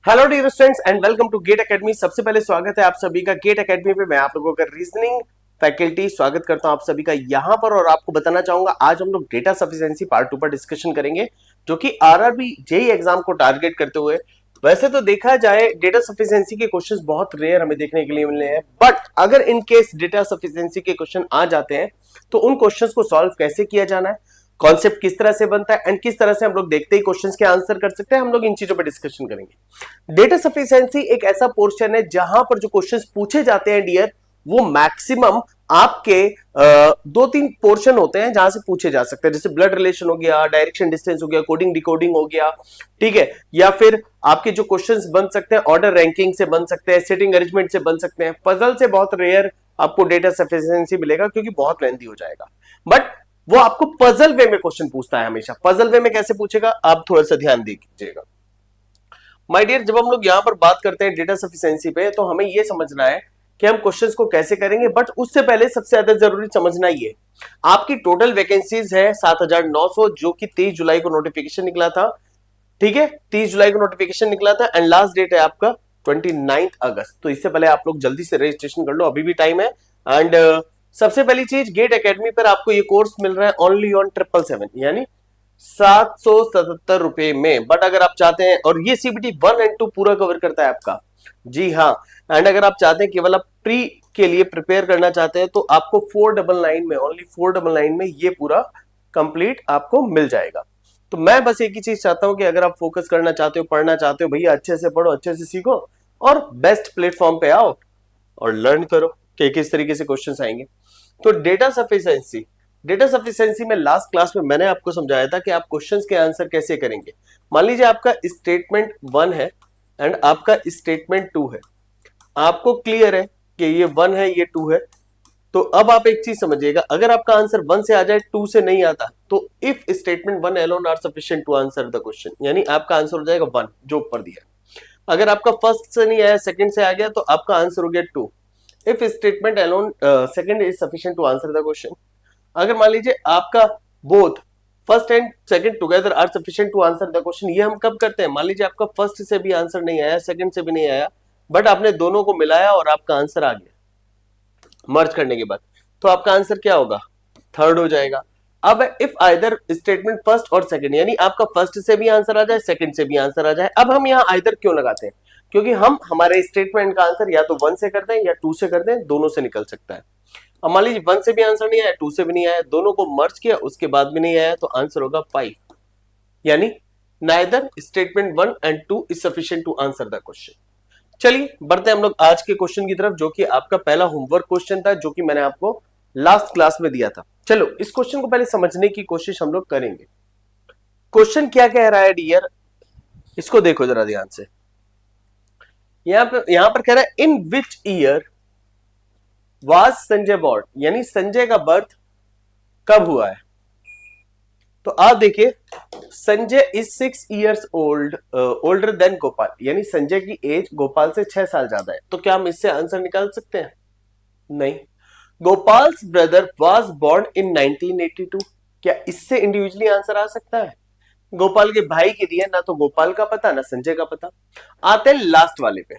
Hello dear students and welcome to GATE Academy. सबसे पहले स्वागत है आप सभी का गेट एकेडमी पे। मैं आप लोगों का रीजनिंग फैकल्टी स्वागत करता हूं आप सभी का यहां पर, और आपको बताना चाहूंगा आज हम लोग डेटा सफिशिएंसी पार्ट 2 पर डिस्कशन करेंगे, जो कि आरआरबी जेई एग्जाम को टारगेट करते हुए। वैसे तो देखा जाए डेटा सफिशिएंसी के क्वेश्चंस बहुत रेयर हमें देखने के लिए मिले हैं, बट अगर इन केस डेटा सफिशिएंसी के क्वेश्चन आ जाते हैं तो उन क्वेश्चंस को सॉल्व कैसे किया जाना है, कॉन्सेप्ट किस तरह से बनता है एंड किस तरह से हम लोग देखते ही क्वेश्चंस के आंसर कर सकते हैं, हम लोग इन चीजों पर डिस्कशन करेंगे। डेटा सफिशिएंसी एक ऐसा पोर्शन है जहां पर जो क्वेश्चंस पूछे जाते हैं डियर, वो मैक्सिमम आपके दो तीन पोर्शन होते हैं जहां से पूछे जा सकते हैं, जैसे ब्लड रिलेशन हो गया, डायरेक्शन डिस्टेंस हो गया, कोडिंग डिकोडिंग हो गया, ठीक है। या फिर आपके जो क्वेश्चंस बन सकते हैं ऑर्डर रैंकिंग से बन सकते हैं, सेटिंग अरेंजमेंट से बन सकते हैं। पजल से बहुत रेयर आपको डेटा सफिशिएंसी मिलेगा क्योंकि बहुत लेंथी हो जाएगा, बट वो आपको पजल वे में क्वेश्चन पूछता है हमेशा। पजल वे में कैसे पूछेगा आप थोड़ा सा ध्यान दीजिएगा माय डियर। जब हम लोग यहां पर बात करते हैं डेटा सफिशिएंसी पे, तो हमें यह समझना है कि हम क्वेश्चंस को कैसे करेंगे, बट उससे पहले सबसे ज्यादा जरूरी समझना ये, आपकी टोटल वैकेंसीज है 7,900, जो कि 23 जुलाई को नोटिफिकेशन निकला था, ठीक है। 30 जुलाई को नोटिफिकेशन निकला था एंड लास्ट डेट है आपका 29 अगस्त। तो इससे पहले आप लोग जल्दी से रजिस्ट्रेशन कर लो, अभी भी टाइम है। एंड सबसे पहली चीज, गेट एकेडमी पर आपको ये कोर्स मिल रहा है ओनली ऑन 777, यानी 777 रुपए में। बट अगर आप चाहते हैं, और ये सीबीटी 1 एंड 2 पूरा कवर करता है आपका, जी हाँ। एंड अगर आप चाहते हैं केवल आप प्री के लिए प्रिपेयर करना चाहते हैं, तो आपको 499 में, ओनली 499 में ये पूरा कंप्लीट आपको मिल जाएगा। तो मैं बस एक ही चीज चाहता हूं कि अगर आप फोकस करना चाहते हो, पढ़ना चाहते हो, भैया अच्छे से पढ़ो, अच्छे से सीखो और बेस्ट प्लेटफॉर्म पे आओ और लर्न करो कि किस तरीके से क्वेश्चंस आएंगे। तो डेटा सफिशिएंसी में लास्ट क्लास में मैंने आपको समझाया था कि आप क्वेश्चंस के आंसर कैसे करेंगे। मान लीजिए आपका स्टेटमेंट 1 है एंड आपका स्टेटमेंट 2 है, आपको क्लियर है कि ये 1 है ये 2 है। तो अब आप एक चीज समझिएगा, अगर आपका आंसर 1 से आ जाए 2 से नहीं आता, तो if statement 1 alone are sufficient to answer the question, यानी आपका आंसर हो जाएगा 1 जो ऊपर दिया है। अगर आपका फर्स्ट से नहीं आया, सेकंड से आ गया, तो आपका आंसर हो गया 2। If statement alone second is sufficient to answer the question. अगर मान लीजिए आपका both first and second together are sufficient to answer the question, ये हम कब करते हैं, मान लीजिए आपका फर्स्ट से भी आंसर नहीं आया, सेकंड से भी नहीं आया, बट आपने दोनों को मिलाया और आपका आंसर आ गया मर्ज करने के बाद, तो आपका आंसर क्या होगा, थर्ड हो जाएगा। अब इफ आइदर स्टेटमेंट फर्स्ट और सेकंड, यानी आपका फर्स्ट से भी आंसर आ जाए, सेकंड से भी आंसर आ जाए। अब हम यहाँ आइदर क्यों लगाते हैं, क्योंकि हम हमारे स्टेटमेंट का आंसर या तो 1 से करते हैं या 2 से करते हैं, दोनों से निकल सकता है। अब मान लीजिए 1 से भी आंसर नहीं आया, 2 से भी नहीं आया, दोनों को मर्ज किया उसके बाद भी नहीं आया, तो आंसर होगा 5, यानी neither statement 1 and 2 is sufficient to answer the question. चलिए बढ़ते हैं हम लोग आज के क्वेश्चन की तरफ, जो कि आपका पहला होमवर्क क्वेश्चन था, जो कि मैंने आपको लास्ट क्लास में दिया था। चलो इस क्वेश्चन को पहले समझने की कोशिश हम लोग करेंगे। क्वेश्चन क्या कह रहा है डियर, इसको देखो जरा ध्यान से। यहां पर कह रहा है in which year was Sanjay born, यानी संजय का बर्थ कब हुआ है। तो आप देखिए, Sanjay is 6 years old older than Gopal, यानी संजय की एज गोपाल से 6 साल ज्यादा है। तो क्या हम इससे आंसर निकाल सकते हैं, नहीं। गोपाल्स ब्रदर वाज बोर्न इन 1982, क्या इससे इंडिविजुअली आंसर आ सकता है, गोपाल के भाई के दिए, ना तो गोपाल का पता ना संजय का पता। आते हैं लास्ट वाले पे,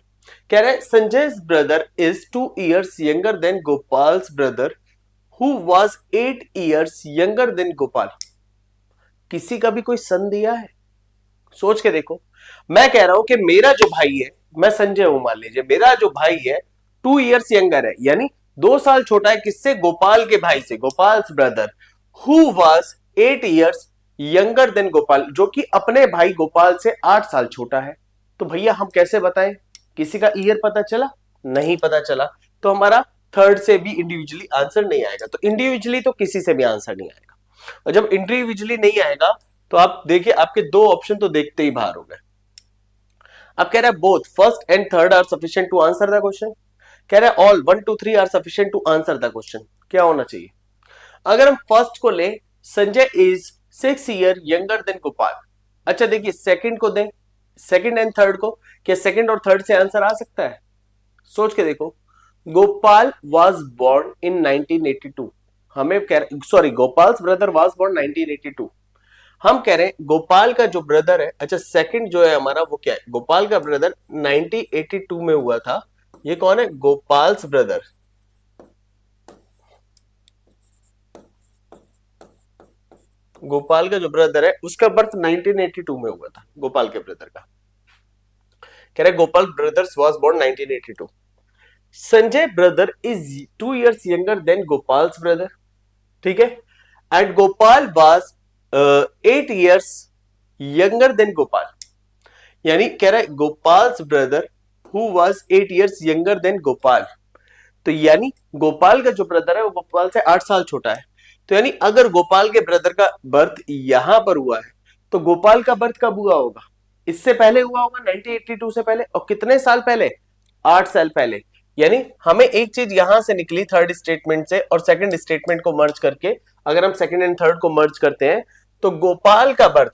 कह रहे हैं Sanjay brother is 2 years younger than Gopal's brother who was 8 years younger than Gopal. किसी का भी कोई सन दिया है, सोच के देखो। मैं कह रहा हूं कि मेरा जो भाई है, मैं संजय हूं, मान लीजिए मेरा जो भाई है 2 ईयर्स यंगर है, यानी 2 साल छोटा है, किससे, गोपाल के भाई से, Gopal's brother who was 8 years younger than Gopal, जो कि अपने भाई गोपाल से 8 साल छोटा है। तो भैया हम कैसे बताएं, किसी का ईयर पता चला, नहीं पता चला, तो हमारा थर्ड से भी इंडिविजुअली आंसर नहीं आएगा। तो इंडिविजुअली तो किसी से भी आंसर नहीं आएगा, और जब इंडिविजुअली नहीं आएगा तो आप देखिए आपके दो ऑप्शन तो देखते ही बाहर हो गए। अब कह रहा है both first and third are sufficient to answer the question, कह रहा है all 1 2 3 are sufficient to answer the question. क्या होना चाहिए, अगर हम फर्स्ट को लें, Sanjay is 6 year younger than Gopal. अच्छा देखिए सेकंड को दें, सेकंड एंड थर्ड को, क्या सेकंड और थर्ड से आंसर आ सकता है, सोच के देखो। गोपाल वाज बोर्न इन 1982, हमें कह sorry Gopal's brother was born 1982, हम कह रहे हैं गोपाल का जो ब्रदर है, अच्छा सेकंड जो है हमारा वो क्या है, गोपाल का ब्रदर 1982 में हुआ था। ये कौन है, गोपाल्स ब्रदर। गोपाल का जो ब्रदर है उसका बर्थ 1982 में हुआ था, गोपाल के ब्रदर का। कह रहे Gopal brothers was born 1982। Sanjay brother is 2 years younger than Gopal's brother, ठीक है। And Gopal was 8 years younger than Gopal, यानी कह रहा है Gopal's brother who was 8 years younger than Gopal. तो यानी गोपाल का जो ब्रदर है वो गोपाल से 8 साल छोटा है। तो यानी अगर गोपाल के ब्रदर का बर्थ यहां पर हुआ है तो गोपाल का बर्थ कब हुआ होगा, इससे पहले हुआ होगा 1982 से पहले, और कितने साल पहले, 8 साल पहले। यानी हमें एक चीज यहां से निकली थर्ड स्टेटमेंट से और सेकंड स्टेटमेंट को मर्ज करके, अगर हम सेकंड एंड थर्ड को मर्ज करते हैं तो गोपाल का बर्थ,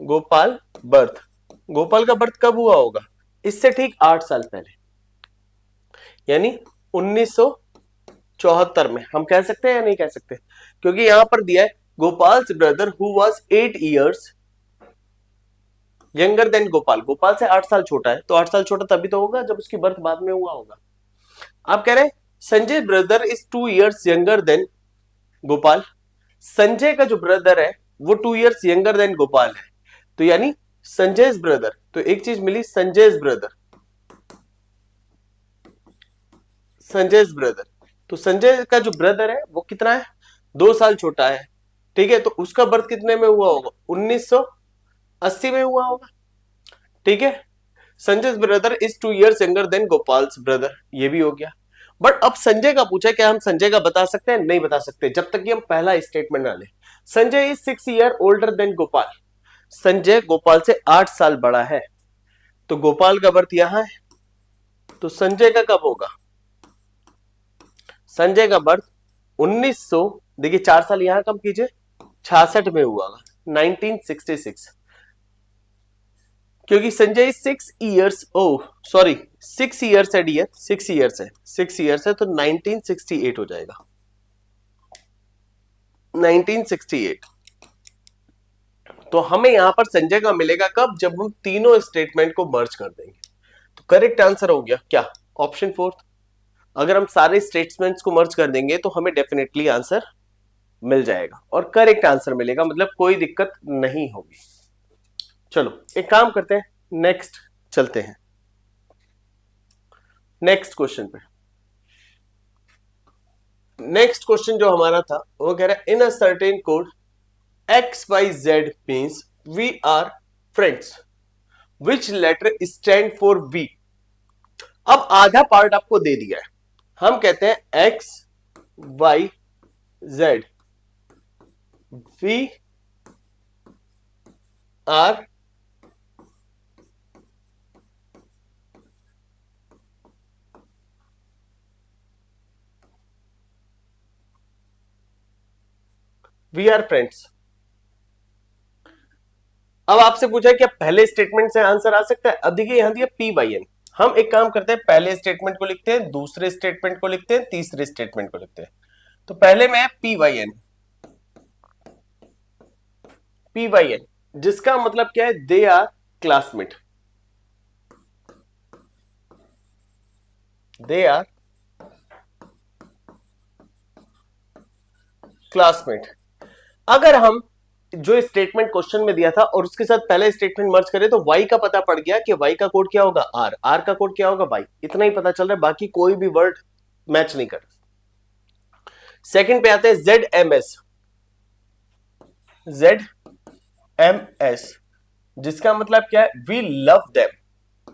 गोपाल बर्थ, गोपाल का बर्थ कब हुआ होगा, इससे ठीक 8 साल पहले, यानी 1974 में। हम कह सकते हैं या नहीं कह सकते, क्योंकि यहां पर दिया है Gopal's brother who was 8 years younger than Gopal, Gopal से 8 साल छोटा है, तो 8 साल छोटा तभी तो होगा जब उसकी बर्थ बाद में हुआ होगा। आप कह रहे हैं Sanjay brother is 2 years younger than Gopal, Sanjay का जो ब्रदर है वो 2 years यंगर देन गोपाल है, तो यानी संजय ब्रदर, तो एक चीज मिली संजय ब्रदर, संजय ब्रदर। तो संजय का जो ब्रदर है वो कितना है, 2 साल छोटा है, ठीक है। तो उसका बर्थ कितने में हुआ होगा, 1980 में हुआ होगा, ठीक है। Sanjay brother is 2 years younger than Gopal's brother, ये भी हो गया। बट अब संजय का पूछा, क्या हम संजय का बता सकते हैं, नहीं बता सकते जब तक कि हम पहला स्टेटमेंट ना ले। Sanjay is 6 year older than Gopal, Sanjay Gopal से 8 साल बड़ा है, तो गोपाल का बर्थ यहां है, तो संजय का कब होगा, संजय का बर्थ 1900, देखिए 4 साल यहां कम कीजिए, 66 में हुआ, 1966, क्योंकि Sanjay 6 years, oh sorry 6 years है डियर, 6 years है, 6 years है, तो 1968 हो जाएगा, 1968। तो हमें यहां पर संजय का मिलेगा कब, जब हम तीनों स्टेटमेंट को मर्ज कर देंगे। तो करेक्ट आंसर हो गया क्या, ऑप्शन फोर्थ। अगर हम सारे स्टेटमेंट्स को मर्ज कर देंगे तो हमें डेफिनेटली आंसर मिल जाएगा और करेक्ट आंसर मिलेगा, मतलब कोई दिक्कत नहीं होगी। चलो एक काम करते हैं, नेक्स्ट चलते हैं, नेक्स्ट क्वेश्चन पे। नेक्स्ट क्वेश्चन जो हमारा था वो कह रहा है in a certain code XYZ means we are friends, which letter stand for we. अब आधा पार्ट आपको दे दिया है, हम कहते हैं XYZ वी आर फ्रेंड्स। अब आपसे पूछा है कि पहले स्टेटमेंट से आंसर आ सकता है, अब देखिए यहां दिया P/N, हम एक काम करते हैं, पहले स्टेटमेंट को लिखते हैं, दूसरे स्टेटमेंट को लिखते हैं, तीसरे स्टेटमेंट को लिखते हैं। तो पहले में है P/N, P/N जिसका मतलब क्या है, they are classmate, they are classmate. अगर हम जो स्टेटमेंट क्वेश्चन में दिया था और उसके साथ पहले स्टेटमेंट मर्ज करें तो y का पता पड़ गया कि y का कोड क्या होगा, r का कोड क्या होगा y, इतना ही पता चल रहा है, बाकी कोई भी वर्ड मैच नहीं कर। सेकंड पे आते हैं ZMS, जिसका मतलब क्या है, we love them,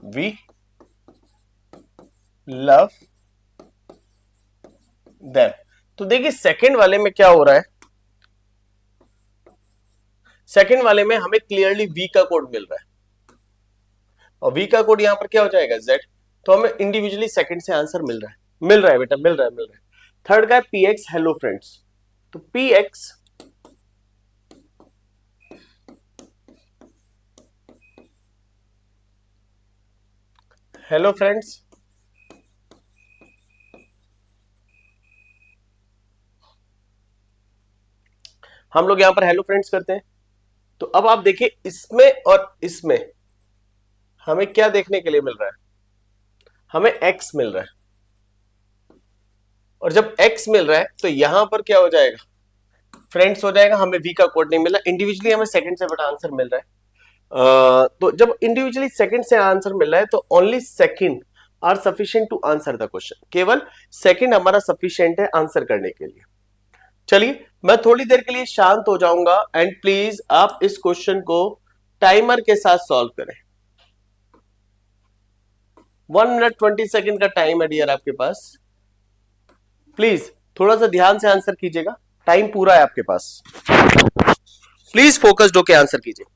we love them. तो देखिए सेकंड वाले में क्या हो रहा है, सेकंड वाले में हमें क्लियरली v का कोड मिल रहा है और v का कोड यहां पर क्या हो जाएगा z, तो हमें इंडिविजुअली सेकंड से आंसर मिल रहा है, मिल रहा है बेटा, मिल रहा है, मिल रहा है। थर्ड का है px हेलो फ्रेंड्स, तो px हेलो फ्रेंड्स, हम लोग यहां पर हेलो फ्रेंड्स करते हैं। तो अब आप देखिए इसमें और इसमें हमें क्या देखने के लिए मिल रहा है, हमें एक्स मिल रहा है, और जब एक्स मिल रहा है तो यहां पर क्या हो जाएगा, फ्रेंड्स हो जाएगा, हमें वी का कोड नहीं मिला, इंडिविजुअली हमें सेकंड से बड़ा आंसर मिल रहा है। तो जब इंडिविजुअली सेकंड से आंसर मिल रहा है तो only second are sufficient to answer the question, केवल सेकंड हमारा सफिशिएंट है आंसर करने के लिए। चलिए मैं थोड़ी देर के लिए शांत हो जाऊंगा एंड प्लीज आप इस क्वेश्चन को टाइमर के साथ सॉल्व करें। 1 मिनट 20 सेकेंड का टाइम है डियर आपके पास, प्लीज थोड़ा सा ध्यान से आंसर कीजिएगा, टाइम पूरा है आपके पास, प्लीज फोकस्ड होकर आंसर कीजिए।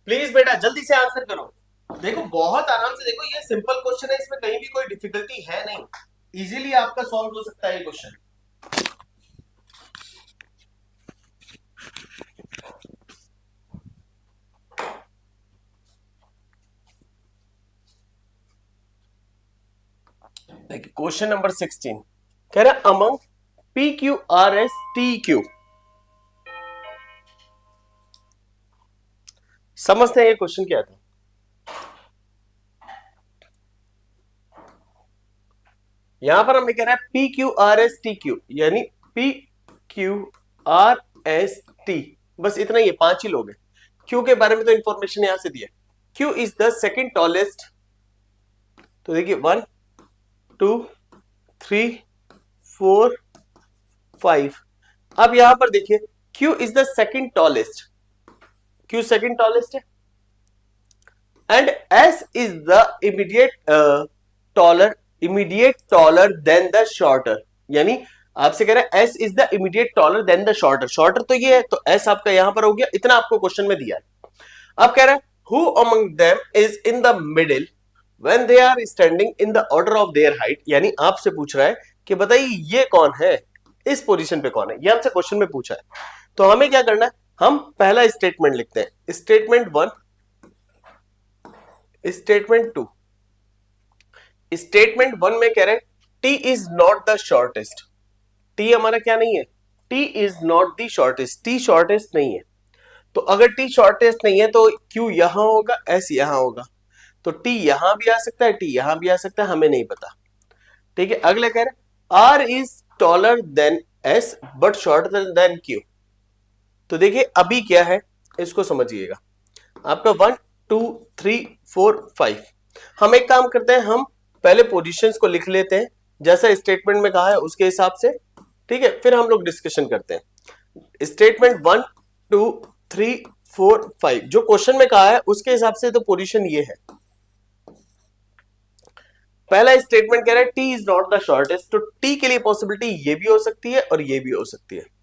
प्लीज बेटा जल्दी से आंसर करो। देखो बहुत आराम से देखो, ये सिंपल क्वेश्चन है, इसमें कहीं भी कोई डिफिकल्टी है नहीं, इजीली आपका सॉल्व हो सकता है ये क्वेश्चन। देखिए क्वेश्चन नंबर 16 कह रहा है among P Q R S T Q, समझते हैं ये क्वेश्चन क्या था। यहां पर हमें कह रहा है P Q R S T Q, यानी P Q R S T, बस इतना ही, 5 ही लोग हैं। क्यू के बारे में तो इंफॉर्मेशन यहां से दिया, Q is the second tallest, तो देखिए 1 2 3 4 5। अब यहां पर देखिए Q is the second tallest, Q second tallest है, and S is the immediate taller than the shorter, यानी आपसे कह रहा है S is the immediate taller than the shorter, shorter तो ये है, तो एस आपका यहां पर हो गया, इतना आपको क्वेश्चन में दिया है। अब कह रहा है who among them is in the middle when they are standing in the order of their height, यानी आपसे पूछ रहा है कि बताइए ये कौन है, इस पोजीशन पे कौन है, ये हमसे क्वेश्चन में पूछा है। तो हमें क्या करना है, हम पहला स्टेटमेंट लिखते हैं, स्टेटमेंट 1, स्टेटमेंट 2। स्टेटमेंट 1 में कह रहे हैं T is not the shortest, T हमारा क्या नहीं है, T is not the shortest, T shortest नहीं है। तो अगर टी शॉर्टेस्ट नहीं है तो क्यू यहां होगा, एस यहां होगा, तो टी यहां भी आ सकता है, टी यहां भी आ सकता है, हमें नहीं पता। ठीक है, अगले कह रहे R is taller than S but shorter than Q, तो देखिए अभी क्या है इसको समझिएगा, आपका 1 2 3 4 5। हम एक काम करते हैं, हम पहले पोजीशंस को लिख लेते हैं जैसा स्टेटमेंट में कहा है उसके हिसाब से, ठीक है, फिर हम लोग डिस्कशन करते हैं। स्टेटमेंट 1 2 3 4 5 जो क्वेश्चन में कहा है उसके हिसाब से तो पोजीशन ये है। पहला स्टेटमेंट कह रहा है T is not the shortest, तो टी के लिए पॉसिबिलिटी ये भी हो सकती है और ये भी हो सकती है।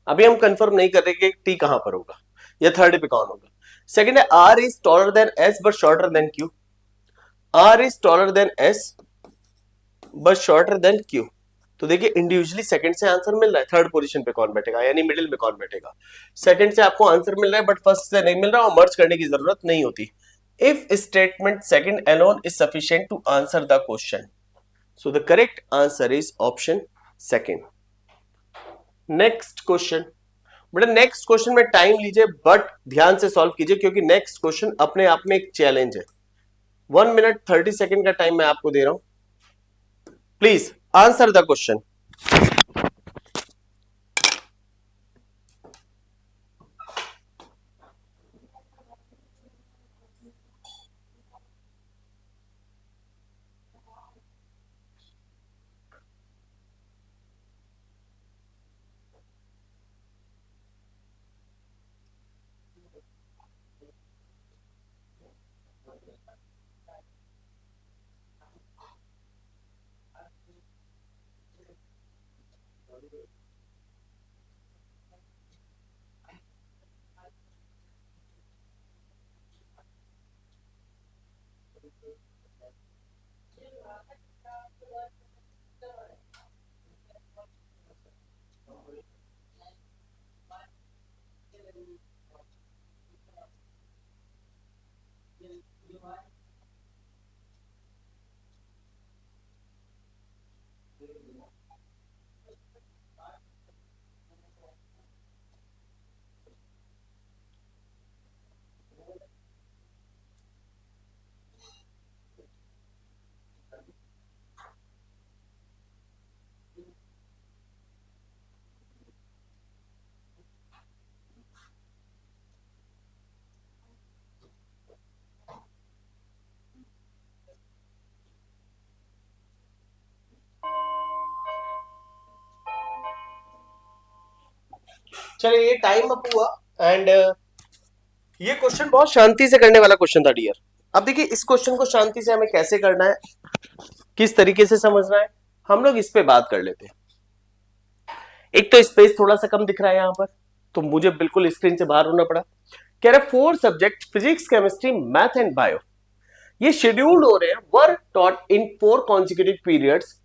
अभी हम कंफर्म नहीं कर रहे कि टी कहां पर होगा या थर्ड पे कौन होगा। सेकंड है R is taller than S but shorter than Q, R is taller than S but shorter than Q, तो देखिए इंडिविजुअली सेकंड से आंसर मिल रहा है, थर्ड पोजीशन पे कौन बैठेगा यानी मिडिल में कौन बैठेगा। सेकंड से आपको आंसर मिल रहा है बट फर्स्ट से नहीं मिल रहा और मर्ज करने की जरूरत नहीं होती। If statement second alone is sufficient to answer the question, so the correct answer is option second. Next question, बेटा नेक्स्ट क्वेश्चन में टाइम लीजिए बट ध्यान से सॉल्व कीजिए क्योंकि नेक्स्ट क्वेश्चन अपने आप में एक चैलेंज है। 1 मिनट 30 सेकेंड का टाइम मैं आपको दे रहा हूं, प्लीज आंसर द क्वेश्चन। चलिए ये टाइम अप हुआ एंड ये क्वेश्चन बहुत शांति से करने वाला क्वेश्चन था डियर। अब देखिए इस क्वेश्चन को शांति से हमें कैसे करना है, किस तरीके से समझना है, हम लोग इस पे बात कर लेते हैं। एक तो स्पेस थोड़ा सा कम दिख रहा है यहां पर, तो मुझे बिल्कुल स्क्रीन से बाहर होना पड़ा। कह रहे 4 subject physics, chemistry, math and bio ये शेड्यूल्ड हो रहे हैं, were taught in 4 consecutive periods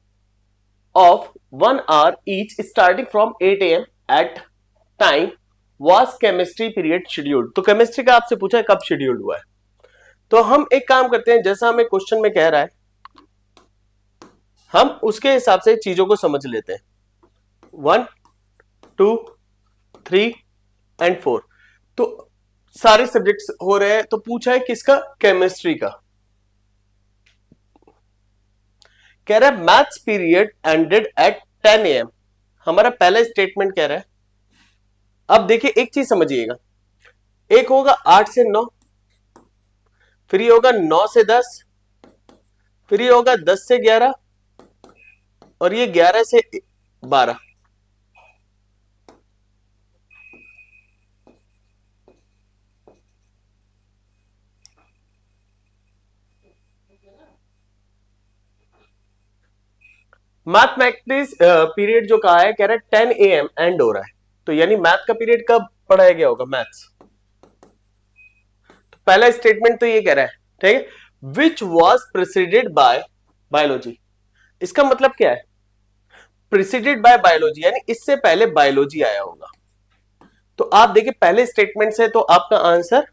of 1 hour each starting from 8 AM at time was chemistry period scheduled। तो केमिस्ट्री का आपसे पूछा है कब शेड्यूल्ड हुआ है, तो हम एक काम करते हैं, जैसा हमें क्वेश्चन में कह रहा है हम उसके हिसाब से चीजों को समझ लेते हैं। 1 2 3 एंड 4 तो सारे सब्जेक्ट्स हो रहे हैं, तो पूछा है किसका, केमिस्ट्री का। कह रहा है maths period ended at 10 AM, हमारा पहला स्टेटमेंट कह रहा है। अब देखिए एक चीज समझिएगा, एक होगा 8 से 9, फिर ये होगा 9 से 10, फिर ये होगा 10 से 11 और ये 11 से 12। मैथमेटिक्स पीरियड जो कहा है, कह रहा है 10 AM एंड हो रहा है, तो यानी मैथ का पीरियड कब पढ़ाया गया होगा, मैथ्स। तो पहला स्टेटमेंट तो ये कह रहा है, ठीक है, which was preceded by biology. इसका मतलब क्या है, प्रिसीडेड बाय बायोलॉजी यानी इससे पहले बायोलॉजी आया होगा। तो आप देखिए पहले स्टेटमेंट से तो आपका आंसर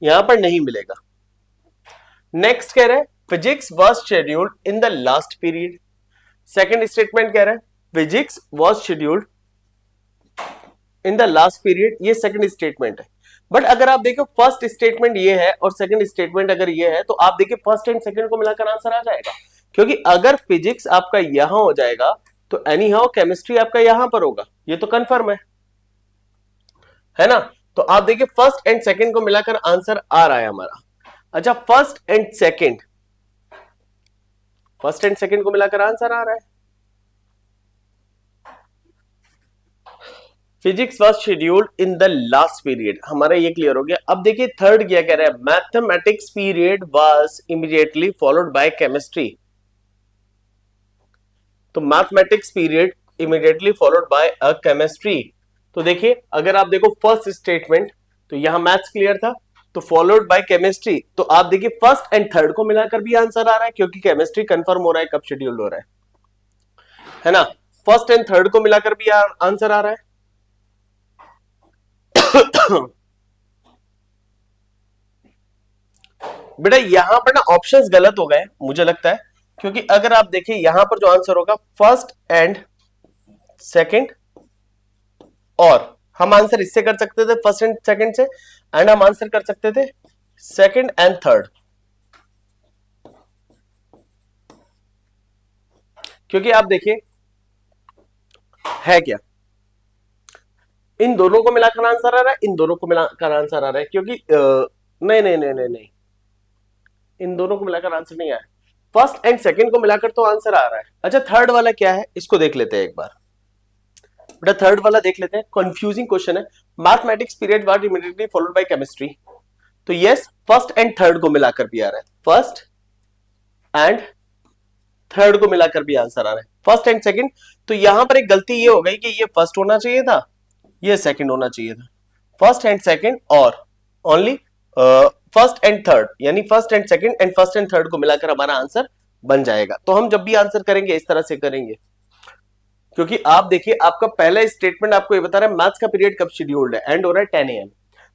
यहां पर नहीं मिलेगा। नेक्स्ट कह रहे हैं physics was scheduled in the last period. Second statement कह रहा है physics was scheduled in the last period, ये सेकंड स्टेटमेंट है। बट अगर आप देखो फर्स्ट स्टेटमेंट ये है और सेकंड स्टेटमेंट अगर ये है, तो आप देखिए फर्स्ट एंड सेकंड को मिलाकर आंसर आ जाएगा, क्योंकि अगर फिजिक्स आपका यहां हो जाएगा तो एनी हाउ केमिस्ट्री आपका यहां पर होगा, ये तो कंफर्म है ना। तो आप देखिए फर्स्ट एंड सेकंड को मिलाकर आंसर आ रहा है हमारा। अच्छा फर्स्ट एंड सेकंड को मिलाकर आंसर आ रहा है, physics was scheduled in the last period, हमारा ये क्लियर हो गया। अब देखिए थर्ड क्या कह रहा है, mathematics period was immediately followed by chemistry. तो mathematics period immediately followed by a chemistry. तो देखिए अगर आप देखो फर्स्ट स्टेटमेंट, तो यहां मैथ्स क्लियर था, तो फॉलोड बाय केमिस्ट्री, तो आप देखिए फर्स्ट एंड थर्ड को मिलाकर भी आंसर आ रहा है, क्योंकि केमिस्ट्री कंफर्म हो रहा है कब शेड्यूल्ड हो रहा है ना। फर्स्ट एंड थर्ड को मिलाकर भी आंसर आ रहा है। बेटा यहां पर ना ऑप्शंस गलत हो गए मुझे लगता है, क्योंकि अगर आप देखिए यहां पर जो आंसर होगा फर्स्ट एंड सेकंड, और हम आंसर इससे कर सकते थे फर्स्ट एंड सेकंड से, एंड हम आंसर कर सकते थे सेकंड एंड थर्ड, क्योंकि आप देखिए है क्या, इन दोनों को मिलाकर आंसर आ रहा है, इन दोनों को मिलाकर आंसर आ रहा है, क्योंकि नहीं नहीं नहीं नहीं नहीं, इन दोनों को मिलाकर आंसर नहीं आया, फर्स्ट एंड सेकंड को मिलाकर तो आंसर आ रहा है। अच्छा थर्ड वाला क्या है, इसको देख लेते हैं एक बार, बेटा थर्ड वाला देख लेते हैं, कंफ्यूजिंग क्वेश्चन है। Mathematics period was immediately followed by chemistry, तो यस फर्स्ट एंड थर्ड को मिलाकर भी आ रहा है, फर्स्ट एंड थर्ड को मिलाकर भी आंसर आ रहा है, फर्स्ट एंड सेकंड। तो यहां पर एक गलती ये हो गई कि ये फर्स्ट होना चाहिए था, ये सेकंड होना चाहिए था, फर्स्ट एंड सेकंड और ओनली फर्स्ट एंड थर्ड, यानी first and second and first and third को मिलाकर हमारा आंसर बन जाएगा। तो हम जब भी आंसर करेंगे इस तरह से करेंगे, क्योंकि आप देखिए आपका पहला स्टेटमेंट आपको ये बता रहा है मैथ्स का पीरियड कब शेड्यूल्ड है, एंड हो रहा है 10 AM,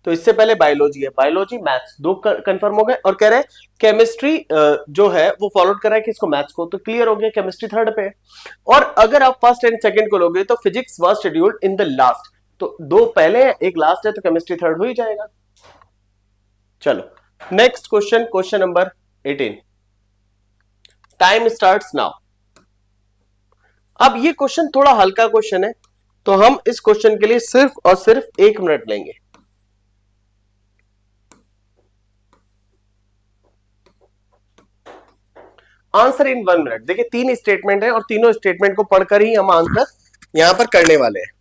तो इससे पहले बायोलॉजी है, बायोलॉजी मैथ्स दो कंफर्म हो गए, और कह रहे हैं केमिस्ट्री जो है वो फॉलोड कर रहा है किसको, मैथ्स को, तो क्लियर हो गया केमिस्ट्री थर्ड पे। और अगर आप फर्स्ट एंड सेकंड को लोगे तो physics was scheduled in the last, तो दो पहले है एक लास्ट है, तो केमिस्ट्री थर्ड हो ही जाएगा। चलो next question, question number 18, time starts now. अब ये क्वेश्चन थोड़ा हल्का क्वेश्चन है, तो हम इस क्वेश्चन के लिए सिर्फ और सिर्फ 1 मिनट लेंगे। Answer in 1 minute. देखिए 3 स्टेटमेंट है और तीनों स्टेटमेंट को पढ़कर ही हम आंसर यहां पर करने वाले हैं।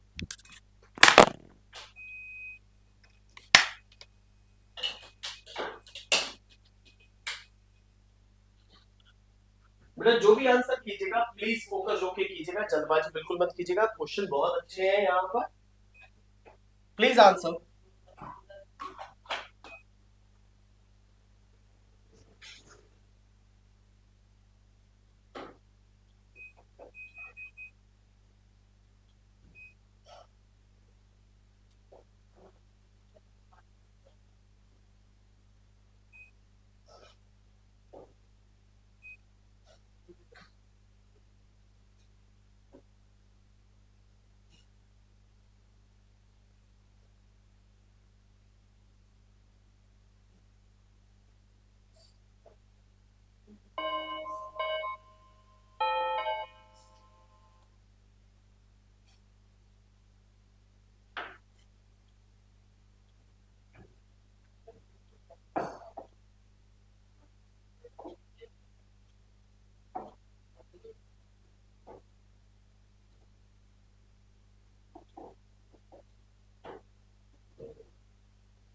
बेटा जो भी आंसर कीजिएगा प्लीज फोकस होके कीजिएगा, जल्दबाजी बिल्कुल मत कीजिएगा। क्वेश्चन बहुत अच्छे हैं यहाँ पर, प्लीज आंसर।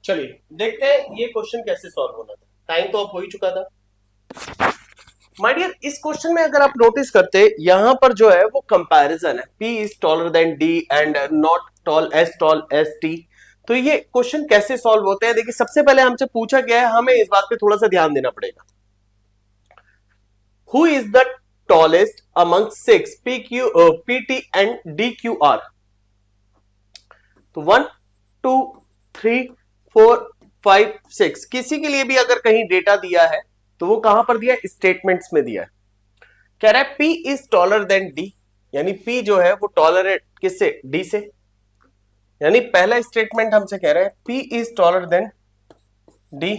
चलिए देखते हैं ये क्वेश्चन कैसे सॉल्व होना था, टाइम तो अब हो ही चुका था। माय डियर, इस क्वेश्चन में अगर आप नोटिस करते, यहां पर जो है वो कंपैरिजन है, P is taller than D and not toll S T। तो ये क्वेश्चन कैसे सॉल्व होते हैं, देखिए सबसे पहले हमसे पूछा गया है, हमें इस बात पे थोड़ा सा ध्यान देना पड़ेगा। Who is the tallest among six P T and D Q R? तो 1 2 3 4 5 6 किसी के लिए भी अगर कहीं डेटा दिया है तो वो कहां पर दिया है, स्टेटमेंट्स में दिया है। कह रहा है P is taller than D, यानी P जो है वो टॉलर है किससे, D से। यानी पहला स्टेटमेंट हमसे कह रहा है P is taller than D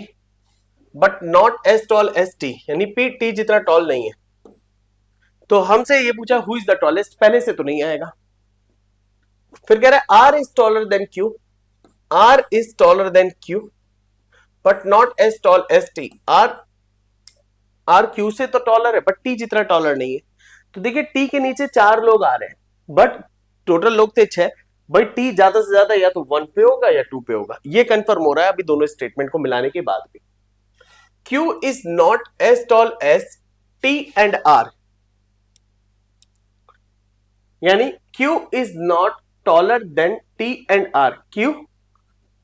but not as tall as T, यानी P T जितना टॉल नहीं है। तो हमसे ये पूछा हु इज द टॉलेस्ट, पहले से तो नहीं आएगा। फिर कह रहा है R is taller than Q, R is taller than Q but not as tall as T। R Q से तो टॉलर है बट T जितना टॉलर नहीं है। तो देखिए T के नीचे 4 लोग आ रहे हैं बट टोटल लोग थे 6, बट T ज्यादा से ज्यादा या तो 1 पे होगा या 2 पे होगा, ये कंफर्म हो रहा है अभी दोनों स्टेटमेंट को मिलाने के बाद भी। Q is not as tall as T and R, यानी Q is not taller than T and R। Q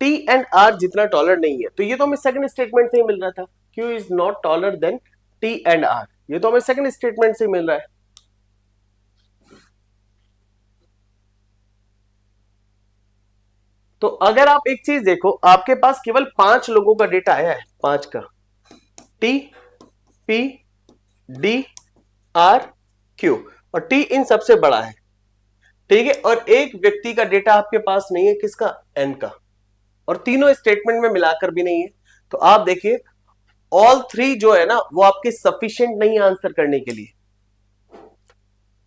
T and R जितना टॉलर नहीं है, तो ये तो हमें सेकंड स्टेटमेंट से ही मिल रहा था। Q is not taller than T and R, ये तो हमें सेकंड स्टेटमेंट से ही मिल रहा है। तो अगर आप एक चीज देखो, आपके पास केवल 5 लोगों का डेटा आया है, 5 का, T P D R Q, और T इन सबसे बड़ा है, ठीक है। और एक व्यक्ति का डेटा आपके पास नहीं है, किसका, N का, और तीनों स्टेटमेंट में मिलाकर भी नहीं है। तो आप देखिए ऑल 3 जो है ना वो आपके सफिशिएंट नहीं आंसर करने के लिए।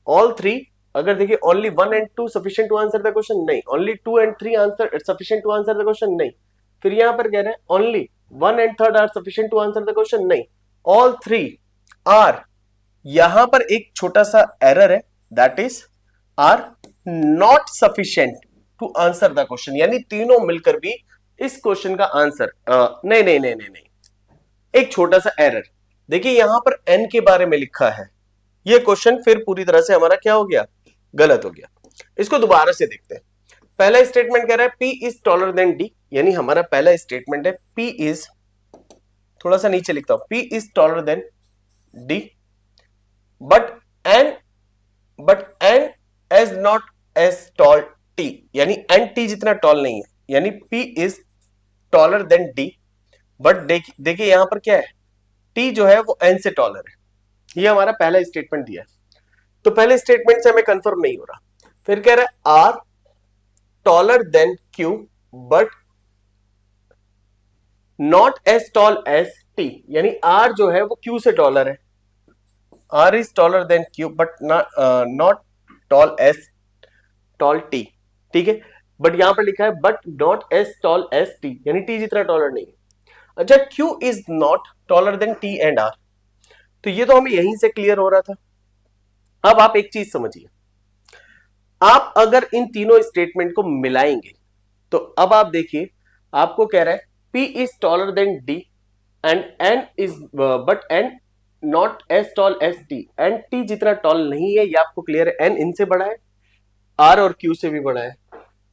ऑल 3 अगर देखिए only 1 and 2 sufficient to answer the question, नहीं। Only 2 and 3 answer sufficient to answer the question, नहीं। फिर यहां पर कह रहे हैं only 1 and 3 are sufficient to answer the question, नहीं। ऑल 3 आर, यहां पर एक छोटा सा एरर है, that is are not sufficient to answer the question, यानी तीनों मिलकर भी इस क्वेश्चन का आंसर नहीं नहीं नहीं नहीं नहीं, एक छोटा सा एरर। देखिए यहां पर n के बारे में लिखा है, ये क्वेश्चन फिर पूरी तरह से हमारा क्या हो गया, गलत हो गया। इसको दोबारा से देखते हैं। पहला स्टेटमेंट कह रहा है P is taller than D, यानी हमारा पहला स्टेटमेंट है P इज, थोड़ा सा नीचे लिखता हूं, P is taller than D but n as not as tall T, यानी n T जितना टॉल नहीं है, यानी P is taller than D but देखिए यहां पर क्या है, T जो है वो n से टॉलर है। ये हमारा पहला स्टेटमेंट दिया है, तो पहले स्टेटमेंट से हमें कंफर्म नहीं हो रहा। फिर कह रहा है R taller than Q but not as tall as T, यानी R जो है वो Q से टॉलर है। R is taller than Q but not tall as tall T, ठीक है। बट यहां पर लिखा है but not as tall as T, यानी T जितना टॉलर नहीं है। अच्छा, Q is not taller than T and R, तो ये तो हमें यहीं से क्लियर हो रहा था। अब आप एक चीज समझिए, आप अगर इन तीनों स्टेटमेंट को मिलाएंगे तो अब आप देखिए, आपको कह रहा है P is taller than D and N is but N not as tall as T, and T जितना टॉल नहीं है, ये आपको क्लियर है। एन इनसे बड़ा है, आर और क्यू से भी बड़ा है,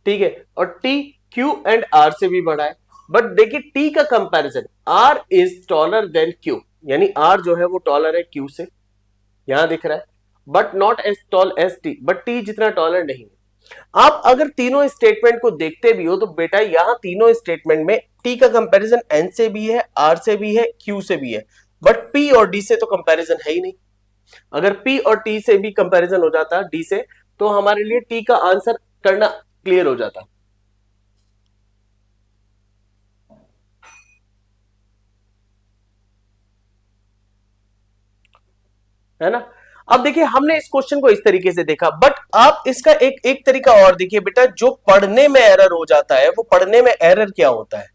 ठीक है, और टी क्यू एंड आर से भी बड़ा है। बट देखिए टी का comparison, R is taller than Q, यानी आर जो है वो टॉलर है क्यू से, यहां दिख रहा है, but not as tall as T, but T जितना टॉलर नहीं है। आप अगर तीनों स्टेटमेंट को देखते भी हो तो बेटा यहां तीनों स्टेटमेंट में टी का कंपैरिजन एन से भी है, आर से भी है, क्यू से भी है, बट पी और डी से तो कंपैरिजन है ही नहीं। अगर पी और टी से भी कंपैरिजन हो जाता डी से, तो हमारे लिए टी का आंसर करना क्लियर हो जाता। है ना। अब देखिए हमने इस क्वेश्चन को इस तरीके से देखा, बट आप इसका एक एक तरीका और देखिए बेटा, जो पढ़ने में एरर हो जाता है, वो पढ़ने में एरर क्या होता है।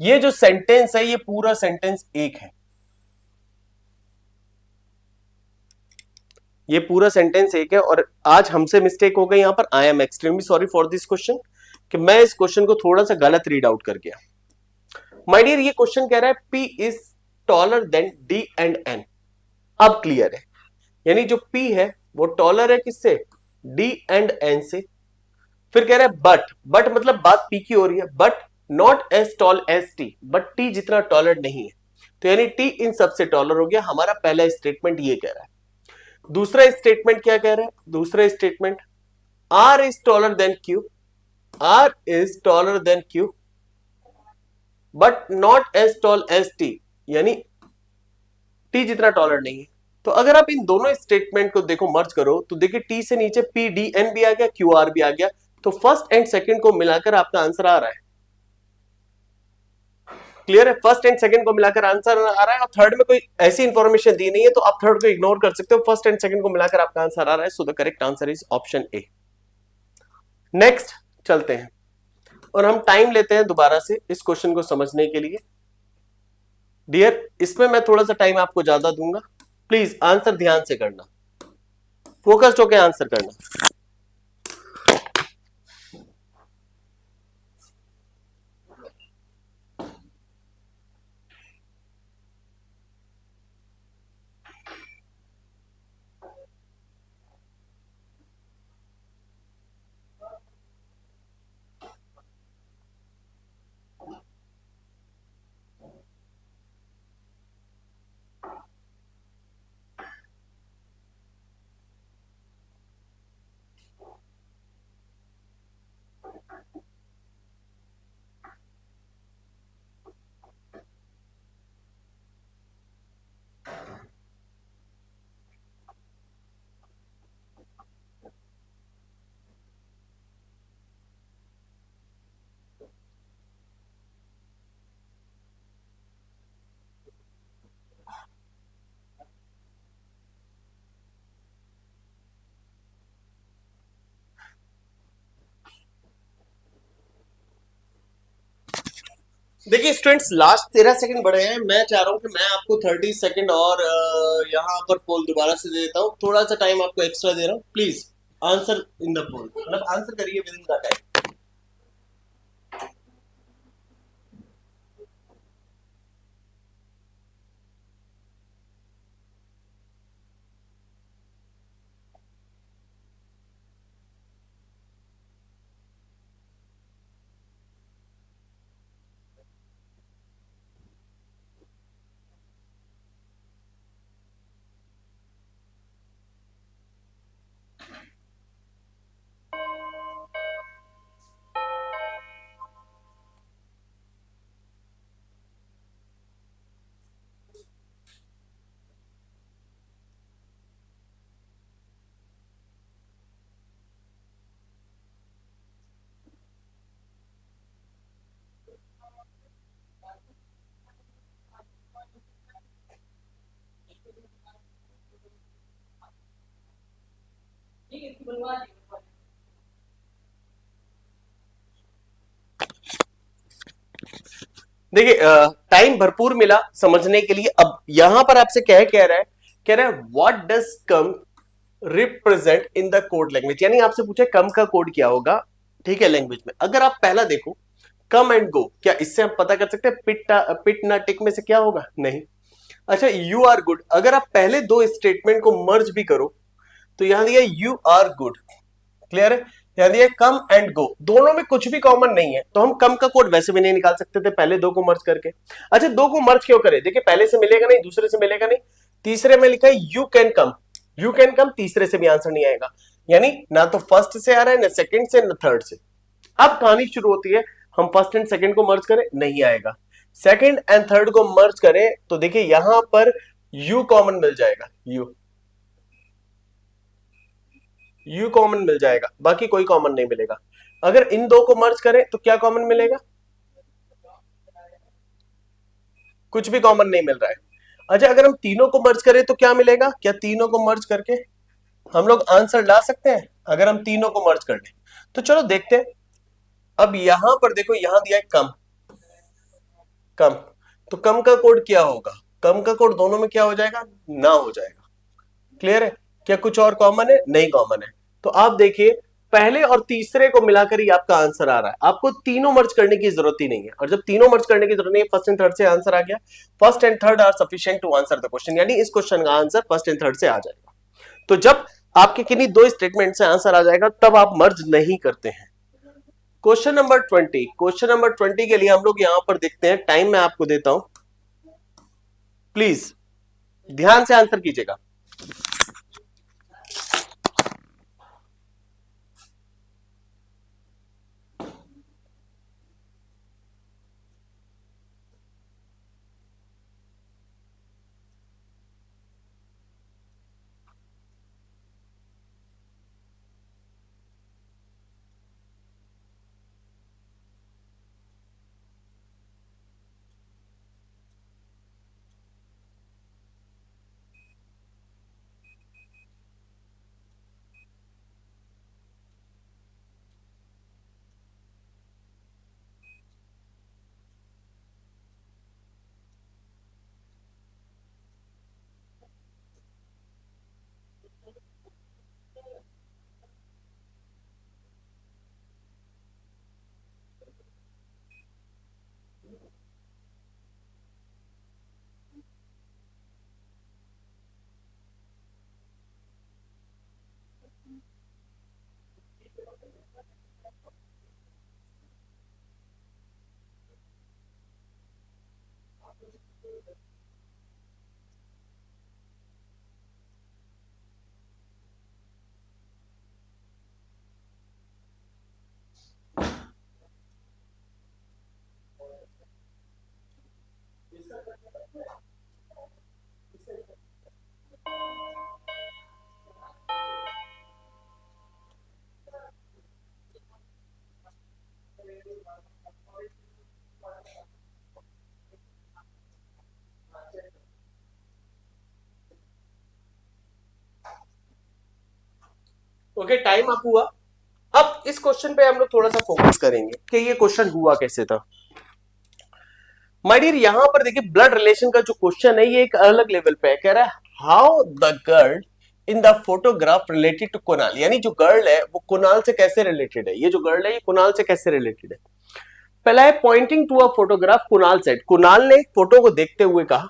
ये जो सेंटेंस है, ये पूरा सेंटेंस एक है, ये पूरा सेंटेंस एक है, और आज हमसे मिस्टेक हो गई यहां पर। I am extremely sorry for this question, कि मैं इस क्वेश्चन को थोड़ा सा गलत रीड आउट कर गया। माय डियर, ये क्वेश्चन कह रहा है P is taller than D and N। अब क्लियर है, यानी जो P है वो टॉलर है किससे, D एंड N से। फिर कह रहा है बट मतलब बात P की हो रही है, but not as tall as T, but T जितना टॉलर नहीं है, तो यानी T इन सबसे टॉलर हो गया। हमारा पहला स्टेटमेंट ये कह रहा है। दूसरा स्टेटमेंट क्या कह रहा है, दूसरा statement R is taller than Q, R is taller than Q, but not as tall as T, यानी T जितना टॉलर नहीं है। तो अगर आप इन दोनों स्टेटमेंट को देखो, मर्ज करो, तो देखिए T से नीचे P D N भी आ गया, Q R भी आ गया, तो फर्स्ट एंड सेकंड को मिलाकर आपका आंसर आ रहा है। क्लियर है, फर्स्ट एंड सेकंड को मिलाकर आंसर आ रहा है, और थर्ड में कोई ऐसी इंफॉर्मेशन दी नहीं है, तो आप थर्ड को इग्नोर कर सकते हो। फर्स्ट एंड सेकंड को मिलाकर आपका आंसर आ रहा है, सो the correct answer is option A. Next चलते हैं, और हम टाइम लेते हैं दोबारा से इस क्वेश्चन को समझने के लिए। डियर, इसमें मैं थोड़ा सा टाइम आपको ज्यादा दूंगा, प्लीज आंसर ध्यान से करना, फोकस्ड होकर आंसर करना। देखिए स्टूडेंट्स, लास्ट 13 सेकंड बढ़े हैं, मैं चाह रहा हूं कि मैं आपको 30 सेकंड और यहाँ पर पोल दोबारा से दे देता हूँ, थोड़ा सा टाइम आपको एक्स्ट्रा दे रहा हूँ। प्लीज आंसर इन द पोल, मतलब आंसर करिए विद इन द टाइम। देखिए टाइम भरपूर मिला समझने के लिए। अब यहां पर आपसे क्या कह रहा है, कह रहा है what does come represent in the code language, यानी आपसे पूछे कम का कोड क्या होगा, ठीक है, लैंग्वेज में। अगर आप पहला देखो कम एंड गो, क्या इससे हम पता कर सकते हैं पिट ना टिक में से क्या होगा, नहीं। अच्छा, यू आर गुड, अगर आप पहले दो स्टेटमेंट को मर्ज भी करो तो यहां दिया यू आर गुड, क्लियर है। यहां दिया कम एंड गो, दोनों में कुछ भी कॉमन नहीं है, तो हम कम का कोड वैसे भी नहीं निकाल सकते थे पहले दो को मर्ज करके। अच्छा, दो को मर्ज क्यों करें, देखिए पहले से मिलेगा नहीं, दूसरे से मिलेगा नहीं, तीसरे में लिखा है you can come, you can come, तीसरे से भी आंसर नहीं आएगा, यानी ना तो फर्स्ट से आ रहा है, ना सेकंड से, ना थर्ड से। अब कहानी शुरू होती है, हम फर्स्ट एंड सेकंड को मर्ज करें, नहीं आएगा, सेकंड एंड थर्ड को मर्ज करें तो देखिए यहां पर यू कॉमन मिल जाएगा, यू कॉमन मिल जाएगा, बाकी कोई कॉमन नहीं मिलेगा। अगर इन दो को मर्ज करें तो क्या कॉमन मिलेगा, कुछ भी कॉमन नहीं मिल रहा है। अच्छा, अगर हम तीनों को मर्ज करें तो क्या मिलेगा, क्या तीनों को मर्ज करके हम लोग आंसर ला सकते हैं, अगर हम तीनों को मर्ज कर लें तो चलो देखते हैं। अब यहां पर देखो, यहां दिया है कम, कम, तो कम का कोड क्या होगा, कम का कोड दोनों में क्या हो जाएगा, ना हो जाएगा, क्लियर है। क्या कुछ और कॉमन है, नहीं कॉमन है। तो आप देखिए पहले और तीसरे को मिलाकर ही आपका आंसर आ रहा है, आपको तीनों मर्ज करने की जरूरत ही नहीं है, और जब तीनों मर्ज करने की जरूरत नहीं है, फर्स्ट एंड थर्ड से आंसर आ गया, first and third are sufficient to answer the question, यानी इस क्वेश्चन का आंसर फर्स्ट एंड थर्ड से आ जाएगा। तो जब आपके किन्हीं दो स्टेटमेंट से आंसर आ जाएगा तब आप मर्ज नहीं करते हैं। क्वेश्चन नंबर 20, क्वेश्चन नंबर 20 के लिए हम लोग यहां पर देखते हैं, टाइम मैं आपको देता हूं, प्लीज ध्यान से आंसर कीजिएगा। ओके, टाइम अप हुआ। अब इस क्वेश्चन पे हम लोग थोड़ा सा फोकस करेंगे कि ये क्वेश्चन हुआ कैसे था। माय डियर, यहां पर देखिए ब्लड रिलेशन का जो क्वेश्चन है ये एक अलग लेवल पे है, कह रहा है how the girl in the photograph related to Kunal, यानी जो गर्ल है वो कुणाल से कैसे रिलेटेड है, ये जो गर्ल है ये कुणाल से कैसे रिलेटेड है। पहला है pointing to a photograph Kunal said, Kunal ने फोटो को देखते हुए कहा,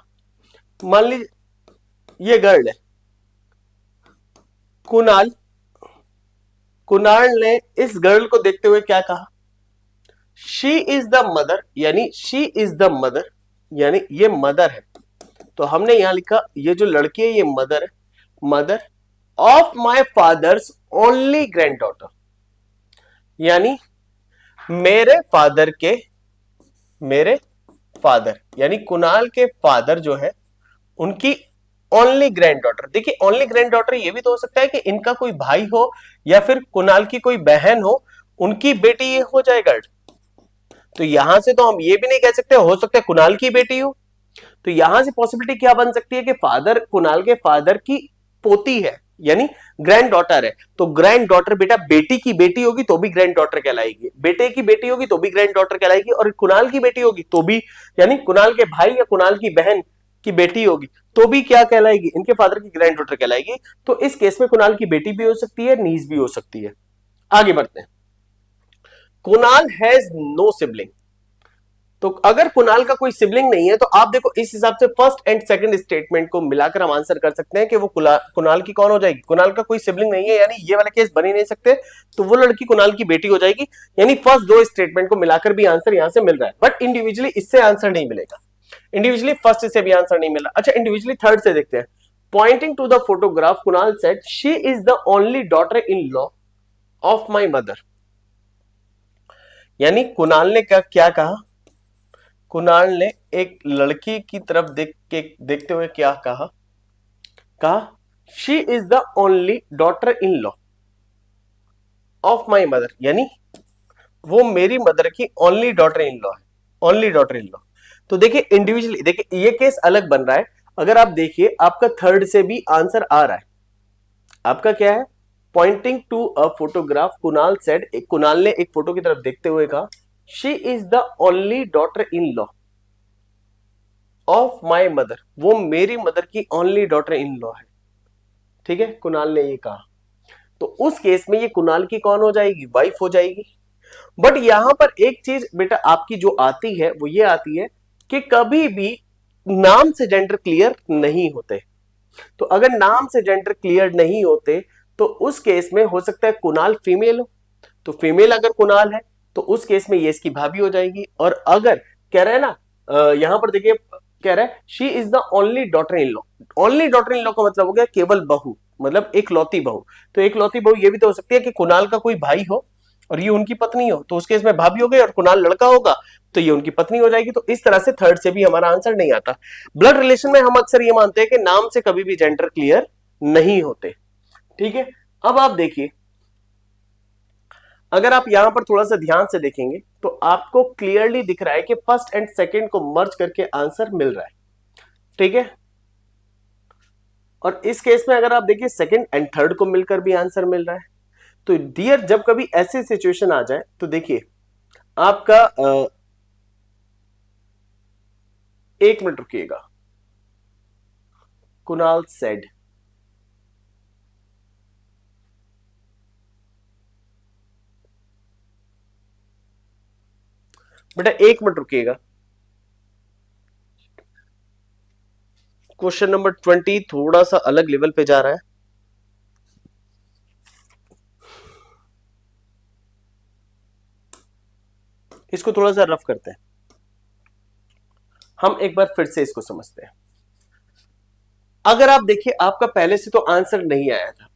मान लीजिए ये गर्ल है, कुणाल, कुणाल ने इस गर्ल को देखते हुए क्या कहा, शी इज द मदर, यानी शी इज द मदर, यानी ये मदर है। तो हमने यहां लिखा ये जो लड़की है ये मदर है, mother of my father's only grand daughter, यानी मेरे फादर के, मेरे फादर यानी कुणाल के फादर जो है उनकी ओनली ग्रैंड डॉटर। देखिए ओनली ग्रैंड डॉटर ये भी तो हो सकता है कि इनका कोई भाई हो या फिर कुणाल की कोई बहन हो, उनकी बेटी ये हो जाएगा। तो यहां से तो हम ये भी नहीं कह सकते, हो सकता है कुणाल की बेटी हो। तो यहां से पॉसिबिलिटी क्या बन सकती है कि फादर कुणाल के फादर की पोती है, यानी ग्रैंड डॉटर है। तो ग्रैंड डॉटर बेटा बेटी की बेटी होगी तो भी ग्रैंड डॉटर कहलाएगी, बेटे की बेटी होगी तो भी ग्रैंड डॉटर कहलाएगी, और कुणाल की बेटी होगी तो भी, यानी कुणाल के भाई या कुणाल की बहन की बेटी होगी तो भी क्या कहलाएगी, इनके फादर की ग्रैंड डॉटर कहलाएगी। तो इस केस में कुणाल की बेटी भी हो सकती है, नीज भी हो सकती है। आगे बढ़ते हैं। कुणाल हैज नो सिबलिंग, तो अगर कुणाल का कोई सिबलिंग नहीं है तो आप देखो इस हिसाब से फर्स्ट एंड सेकंड स्टेटमेंट को मिलाकर हम आंसर कर सकते हैं कि वो कुणाल की कौन हो जाएगी, कुणाल का कोई सिबलिंग नहीं है, यानी ये वाला केस बन ही नहीं सकते, तो वो लड़की कुणाल की बेटी हो जाएगी। यानी फर्स्ट दो स्टेटमेंट को मिलाकर भी आंसर यहां से मिल रहा है, बट इंडिविजुअली इससे आंसर नहीं मिलेगा, इंडिविजुअली फर्स्ट से भी आंसर नहीं मिला। अच्छा, इंडिविजुअली थर्ड से देखते हैं। Pointing to the photograph Kunal said she is the only daughter in law of my mother. यानी कुणाल ने क्या कहा, कुणाल ने एक लड़की की तरफ देखते हुए क्या कहा she is the only daughter in law of my mother, यानी वो मेरी मदर की ओनली डॉटर इन लॉ है, ओनली डॉटर इन लॉ। तो देखिए इंडिविजुअली, देखिए ये केस अलग बन रहा है। अगर आप देखिए आपका थर्ड से भी आंसर आ रहा है, आपका क्या है, pointing to a photograph Kunal said, Kunal ने एक फोटो की तरफ देखते हुए कहा she is the only daughter in law of my mother, वो मेरी मदर की ओनली डॉटर इन लॉ है। ठीक है, कुणाल ने ये कहा, तो उस केस में ये कुणाल की कौन हो जाएगी, वाइफ हो जाएगी। बट यहां पर एक चीज बेटा आपकी जो आती है वो ये आती है कि कभी भी नाम से जेंडर क्लियर नहीं होते। तो अगर नाम से जेंडर क्लियर नहीं होते तो उस केस में हो सकता है कुणाल फीमेल हो, तो फीमेल अगर कुणाल है तो उस केस में ये इसकी भाभी हो जाएगी। और अगर कह रहा है ना यहां पर देखिए कह रहा है she is the only daughter in law, only daughter in law का मतलब हो गया केवल बहू, मतलब एक लौती बहू। तो एक लौती बहू ये भी तो हो सकती है कि कुणाल का कोई भाई हो और ये उनकी पत्नी हो, तो उसके इसमें भाभी हो गई, और कुणाल लड़का होगा तो ये उनकी पत्नी हो जाएगी। तो इस तरह से थर्ड से भी हमारा आंसर नहीं आता। ब्लड रिलेशन में हम अक्सर ये मानते हैं कि नाम से कभी भी जेंडर क्लियर नहीं होते। ठीक है, अब आप देखिए अगर आप यहां पर थोड़ा सा ध्यान से देखेंगे तो आपको क्लियरली दिख रहा है कि फर्स्ट एंड सेकंड को मर्ज करके आंसर मिल रहा है। ठीक है, और इस केस में अगर आप देखिए सेकंड एंड थर्ड को मिलकर भी आंसर मिल रहा है। तो डियर जब कभी ऐसी सिचुएशन आ जाए तो देखिए आपका 1 मिनट रुकिएगा। कुणाल सेड, बेटा 1 मिनट रुकिएगा। क्वेश्चन नंबर 20 थोड़ा सा अलग लेवल पे जा रहा है। इसको थोड़ा सा रफ करते हैं, हम एक बार फिर से इसको समझते हैं। अगर आप देखिए आपका पहले से तो आंसर नहीं आया था,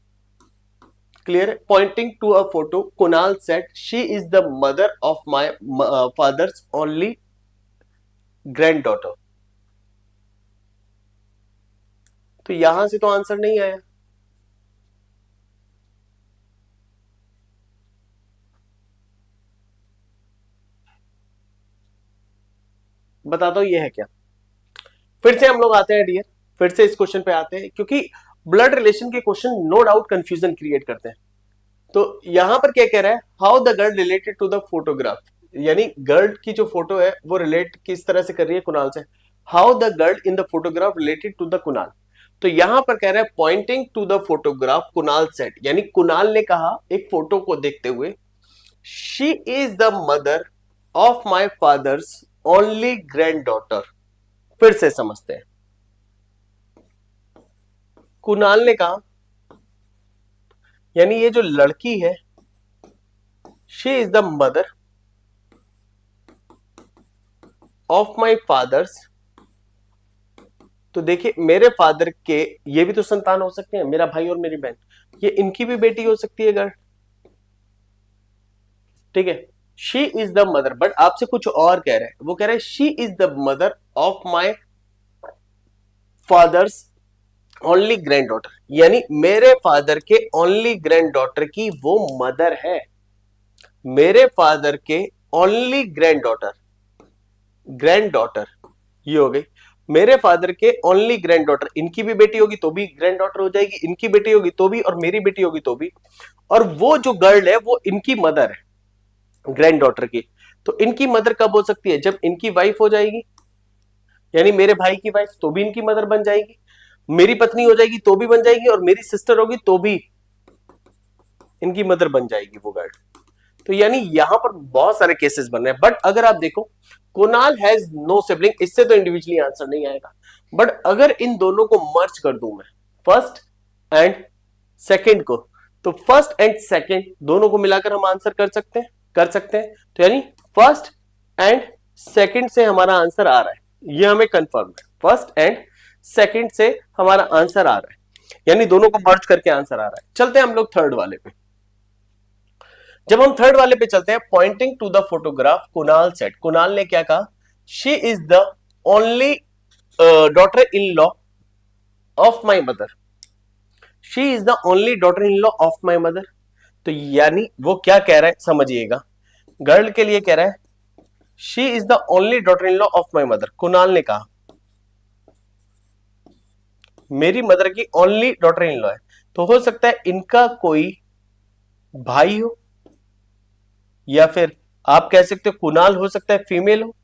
क्लियर है। Pointing to a photo Kunal said she is the mother of my father's only granddaughter, तो यहां से तो आंसर नहीं आया। बताता हूं ये है क्या। फिर से हम लोग आते हैं डियर, फिर से इस क्वेश्चन पे आते हैं, क्योंकि ब्लड रिलेशन के question no doubt confusion create करते हैं। तो यहां पर क्या कह रहा है, how the girl related to the photograph, यानी गर्ल की जो फोटो है वो रिलेट किस तरह से कर रही है कुणाल से। How the girl in the photograph related to the Kunal, तो यहां पर कह रहा है pointing to the photograph Kunal said, यानी कुणाल ने कहा एक फोटो को देखते हुए she is the mother of my father's only granddaughter. फिर से समझते हैं, कुणाल ने कहा यानी ये जो लड़की है she is the mother of my fathers, तो देखिए मेरे फादर के ये भी तो संतान हो सकते हैं, मेरा भाई और मेरी बहन, ये इनकी भी बेटी हो सकती है गर्ल। ठीक है, she is the mother, but आपसे कुछ और कह रहे हैं, वो कह रहे हैं she is the mother of my father's only grand daughter, यानी मेरे फादर के ओनली ग्रैंड डॉटर की वो मदर है। मेरे फादर के ओनली ग्रैंड डॉटर ये हो गई, मेरे फादर के ओनली ग्रैंड डॉटर, इनकी भी बेटी होगी तो भी ग्रैंड डॉटर हो जाएगी, इनकी बेटी होगी तो भी, और मेरी बेटी होगी तो भी। और वो जो गर्ल है वो इनकी मदर है ग्रैंड डॉटर की, तो इनकी मदर कब हो सकती है, जब इनकी वाइफ हो जाएगी, यानी मेरे भाई की वाइफ तो भी इनकी मदर बन जाएगी, मेरी पत्नी हो जाएगी तो भी बन जाएगी, और मेरी सिस्टर होगी तो भी इनकी मदर बन जाएगी वो गर्ल। तो यानी यहां पर बहुत सारे केसेस बन रहे हैं। बट अगर आप देखो कुणाल हैज नो सिबलिंग, इससे तो इंडिविजुअली आंसर नहीं आएगा। बट अगर इन दोनों को मर्ज कर दूं मैं, फर्स्ट एंड सेकंड को, तो फर्स्ट एंड सेकंड दोनों को मिलाकर हम आंसर कर सकते हैं। तो यानी फर्स्ट एंड सेकंड से हमारा आंसर आ रहा है, ये हमें कंफर्म है। फर्स्ट एंड सेकंड से हमारा आंसर आ रहा है, यानी दोनों को मर्ज करके आंसर आ रहा है। चलते हैं हम लोग थर्ड वाले पे। जब हम थर्ड वाले पे चलते हैं, pointing to the photograph Kunal said, Kunal ने क्या कहा, she is the only daughter in law of my mother, she is the only daughter in law of my mother. तो यानी वो क्या कह रहा है समझिएगा, गर्ल के लिए कह रहा है she is the only daughter in law of my mother. Kunal ने कहा मेरी मदर की ओनली डॉटर इन लॉ है, तो हो सकता है इनका कोई भाई हो, या फिर आप कह सकते हो कुणाल हो सकता है फीमेल हो,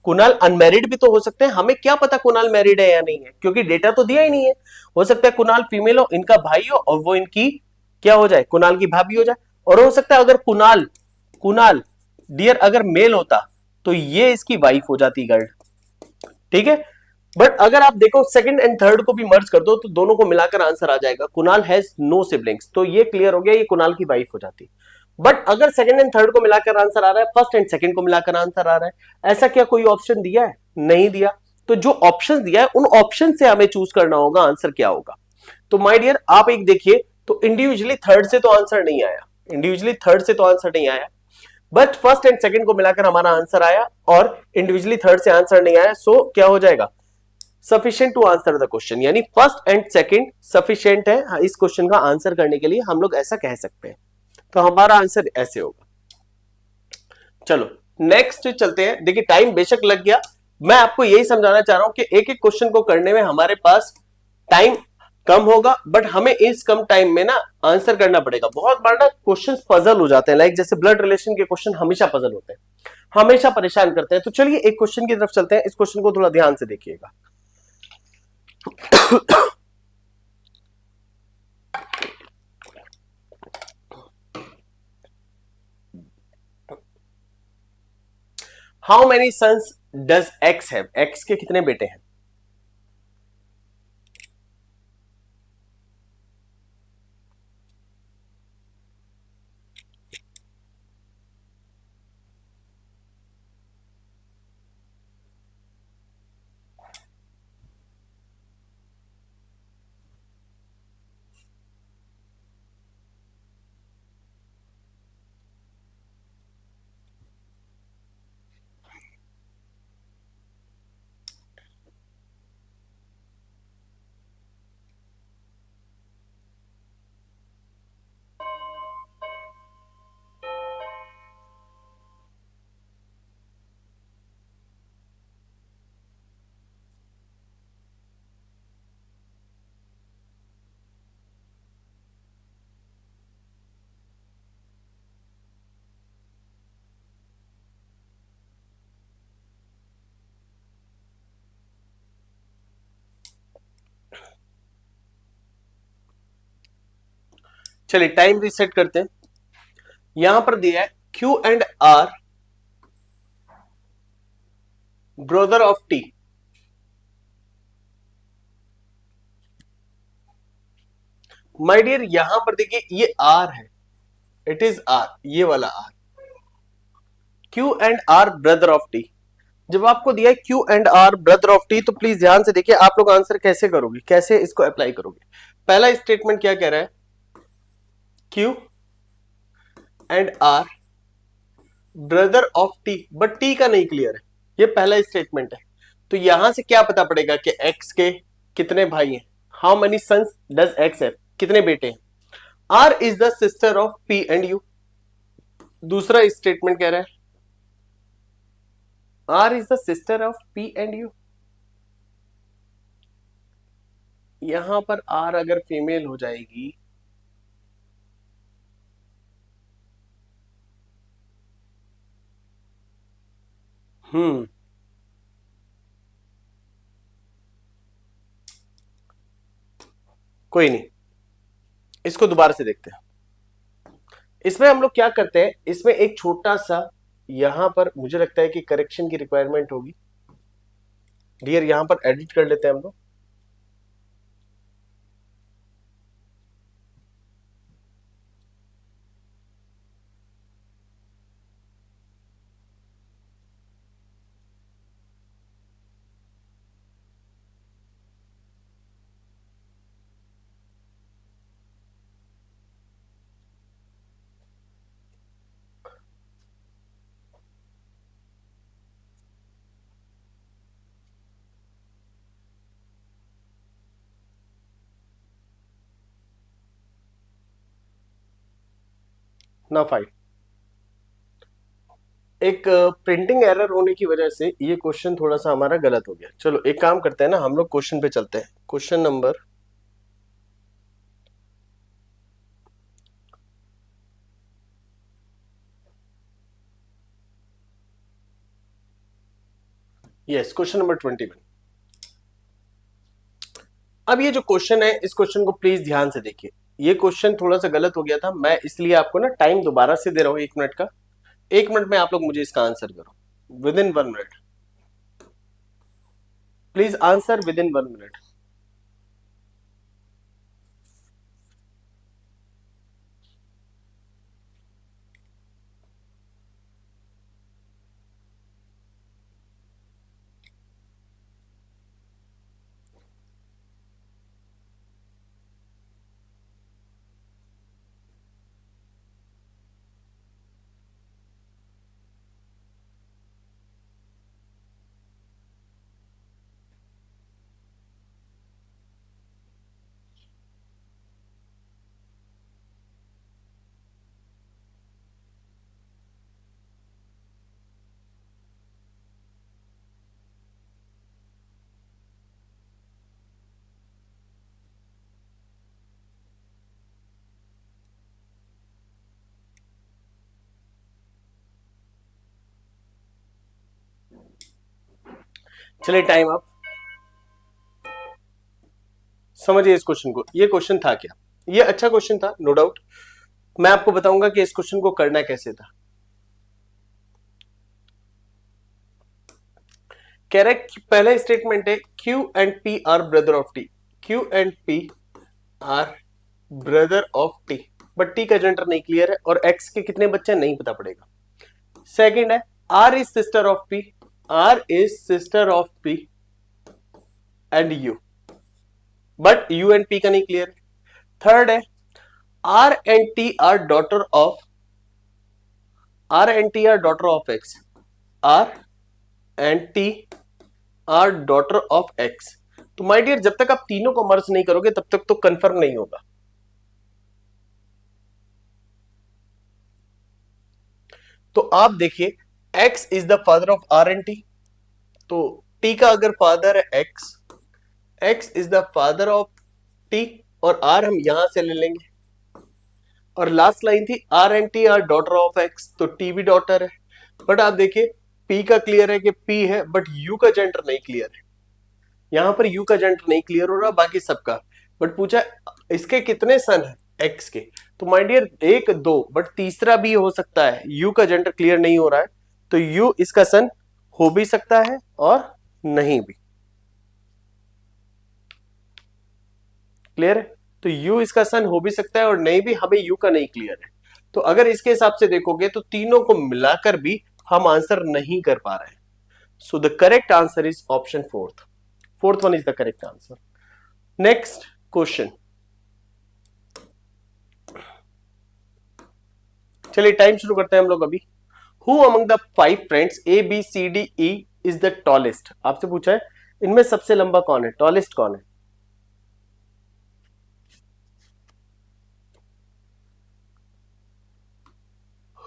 कुणाल अनमैरिड भी तो हो सकते हैं, हमें क्या पता कुणाल मैरिड है या नहीं है, क्योंकि डेटा तो दिया ही नहीं है। हो सकता है कुणाल फीमेल हो, इनका भाई हो, और वो इनकी क्या हो जाए, कुणाल की भाभी हो जाए। और हो सकता है अगर कुणाल कुणाल डियर अगर मेल होता तो ये इसकी वाइफ हो जाती गर्ल, ठीक है। बट अगर आप देखो सेकंड एंड थर्ड को भी मर्ज कर दो तो दोनों को मिलाकर आंसर आ जाएगा, कुणाल हैज नो सिबलिंग्स, तो ये क्लियर हो गया, ये कुणाल की वाइफ हो जाती। बट अगर सेकंड एंड थर्ड को मिलाकर आंसर आ रहा है, फर्स्ट एंड सेकंड को मिलाकर आंसर आ रहा है, ऐसा क्या कोई ऑप्शन दिया है, नहीं दिया। तो जो ऑप्शन दिया है उन ऑप्शन से हमें चूज करना होगा आंसर क्या होगा। तो माय डियर आप एक देखिए, तो इंडिविजुअली थर्ड से तो आंसर नहीं आया, इंडिविजुअली थर्ड से तो आंसर नहीं आया, बट फर्स्ट एंड सेकंड को मिलाकर हमारा आंसर आया, और इंडिविजुअली थर्ड से आंसर नहीं आया। सो क्या हो जाएगा, sufficient to answer the question, यानी फर्स्ट एंड सेकंड सफिशिएंट है इस क्वेश्चन का आंसर करने के लिए, हम लोग ऐसा कह सकते हैं। तो हमारा आंसर ऐसे होगा। चलो नेक्स्ट चलते हैं। देखिए टाइम बेशक लग गया, मैं आपको यही समझाना चाह रहा हूं कि एक एक क्वेश्चन को करने में हमारे पास टाइम कम होगा, बट हमें इस कम टाइम में ना आंसर करना पड़ेगा। बहुत बार ना क्वेश्चंस पजल हो जाते हैं, लाइक जैसे ब्लड रिलेशन के क्वेश्चन हमेशा पजल होते हैं, हमेशा परेशान करते हैं। तो चलिए एक क्वेश्चन की तरफ चलते हैं, इस क्वेश्चन को थोड़ा ध्यान से देखिएगा। How many sons does X have, X के कितने बेटे हैं। चलिए टाइम रीसेट करते हैं। यहां पर दिया है Q and R brother of T. My dear यहां पर देखिए ये आर है, इट इज आर, ये वाला R, Q and R brother of T. जब आपको दिया है Q and R brother of T, तो प्लीज ध्यान से देखिए आप लोग आंसर कैसे करोगे, कैसे इसको अप्लाई करोगे। पहला स्टेटमेंट क्या कह रहा है, Q and R brother of T, but T का नहीं क्लियर है, ये पहला स्टेटमेंट है। तो यहां से क्या पता पड़ेगा कि एक्स के कितने भाई हैं, how many sons does X have, कितने बेटे हैं। R is the sister of P and U, दूसरा स्टेटमेंट कह रहा है R is the sister of P and U. यहां पर आर अगर फीमेल हो जाएगी, हम्म, कोई नहीं, इसको दोबारा से देखते हैं। इसमें हम लोग क्या करते हैं, इसमें एक छोटा सा यहां पर मुझे लगता है कि करेक्शन की रिक्वायरमेंट होगी डियर, यहां पर एडिट कर लेते हैं हम लोग। ना फाइल, एक प्रिंटिंग एरर होने की वजह से ये क्वेश्चन थोड़ा सा हमारा गलत हो गया। चलो एक काम करते हैं ना, हम लोग क्वेश्चन पे चलते हैं। Question number yes, question number 21। अब ये जो क्वेश्चन है, इस क्वेश्चन को प्लीज ध्यान से देखिए। ये क्वेश्चन थोड़ा सा गलत हो गया था, मैं इसलिए आपको ना टाइम दोबारा से दे रहा हूं 1 मिनट का। 1 मिनट में आप लोग मुझे इसका आंसर करो with in 1 minute. Please answer with in 1 minute. चलिए टाइम आप समझिए इस क्वेश्चन को। ये क्वेश्चन था क्या, ये अच्छा क्वेश्चन था नो डाउट। मैं आपको बताऊंगा कि इस क्वेश्चन को करना कैसे था। कह रहा है कि पहला स्टेटमेंट है Q and P are brother of T। Q and P are brother of T, but T का जेंडर नहीं क्लियर है और X के कितने बच्चे नहीं पता पड़ेगा। सेकंड है R is sister of P, R is sister of P and U, but U and P का नहीं क्लियर है। थर्ड है R and T are daughter of, R and T are daughter of X, R and T are daughter of X। तो my dear जब तक आप तीनों को मर्ज नहीं करोगे तब तक तो कंफर्म नहीं होगा। तो आप देखिए X is the father of R and T, तो T का अगर फादर है X, X is the father of T और R हम यहां से ले लेंगे। और लास्ट लाइन थी R and T are daughter of X, तो T भी डॉटर है। बट आप देखिए P का क्लियर है कि P है, बट U का जेंडर नहीं क्लियर है। यहां पर U का जेंडर नहीं क्लियर हो रहा, बाकी सबका। बट पूछा इसके कितने सन है X के, तो माय डियर एक दो, बट तीसरा भी हो सकता है। U का जेंडर क्लियर नहीं हो रहा है, तो U इसका सन हो भी सकता है और नहीं भी। क्लियर है, तो U इसका सन हो भी सकता है और नहीं भी, हमें U का नहीं क्लियर है। तो अगर इसके हिसाब से देखोगे तो तीनों को मिलाकर भी हम आंसर नहीं कर पा रहे हैं। सो the correct answer is option fourth. Fourth one is the correct answer. Next question, चलिए टाइम शुरू करते हैं हम लोग अभी। Who among the 5 friends ABCDE is the tallest. आपसे पूछा है इनमें सबसे लंबा कौन है, टॉलेस्ट कौन है।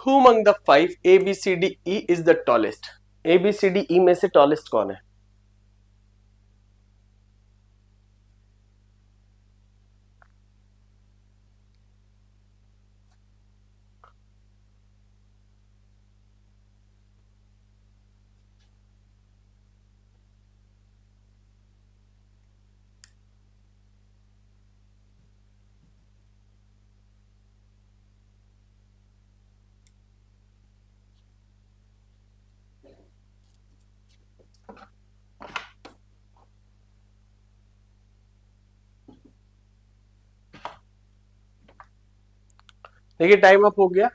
Who among the 5 ABCDE is the tallest. ABCDE में से टॉलेस्ट कौन है। देखिए टाइम अप हो गया।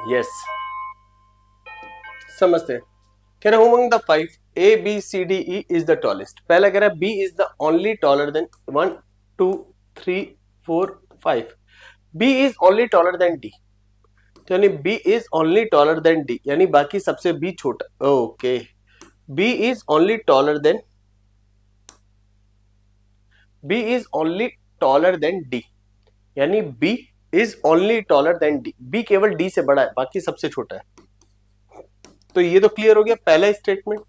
यस, समझते हैं। कह रहे among the five A B C D E is the tallest। पहला कह रहा है B is the only taller than 1 2 3 4 5। B is only taller than D, तो यानी B is only taller than D, यानी बाकी सबसे B छोटा। Okay, B is only taller than B is only taller than D, यानी B is only taller than D, B केवल D से बड़ा है, बाकी सबसे छोटा है। तो ये तो क्लियर हो गया पहला स्टेटमेंट।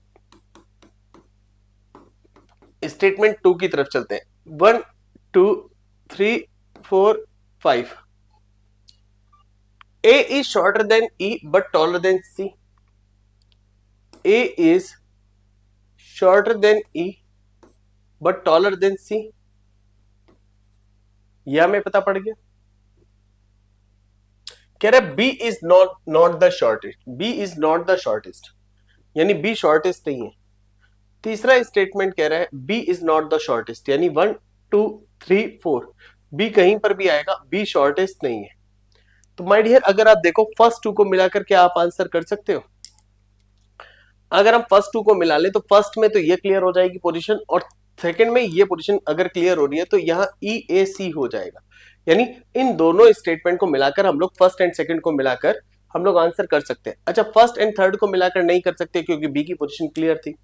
स्टेटमेंट 2 की तरफ चलते हैं। 1 2 3 4 5। A is shorter than E but taller than C। A is shorter than E but taller than C। यह हमें पता पड़ गया। कह रहा है B is not the shortest, B is not the shortest, यानी B shortest नहीं है। तीसरा स्टेटमेंट कह रहा है B is not the shortest, यानी 1 2 3 4 B कहीं पर भी आएगा, B shortest नहीं है। तो माय डियर अगर आप देखो फर्स्ट टू को मिलाकर क्या आप आंसर कर सकते हो? अगर हम फर्स्ट टू को मिला ले तो फर्स्ट में तो ये क्लियर हो जाएगी पोजीशन, और सेकंड में ये पोजीशन अगर क्लियर हो रही है तो यहाँ EAC हो जाएगा। यानी इन दोनों स्टेटमेंट को मिलाकर हम लोग फर्स्ट एंड सेकंड को मिलाकर हम लोग आंसर कर सकते हैं। अच्छा, फर्स्ट एंड थर्ड को मिलाकर नहीं कर सकते क्योंकि बी की पोजीशन क्लियर थी।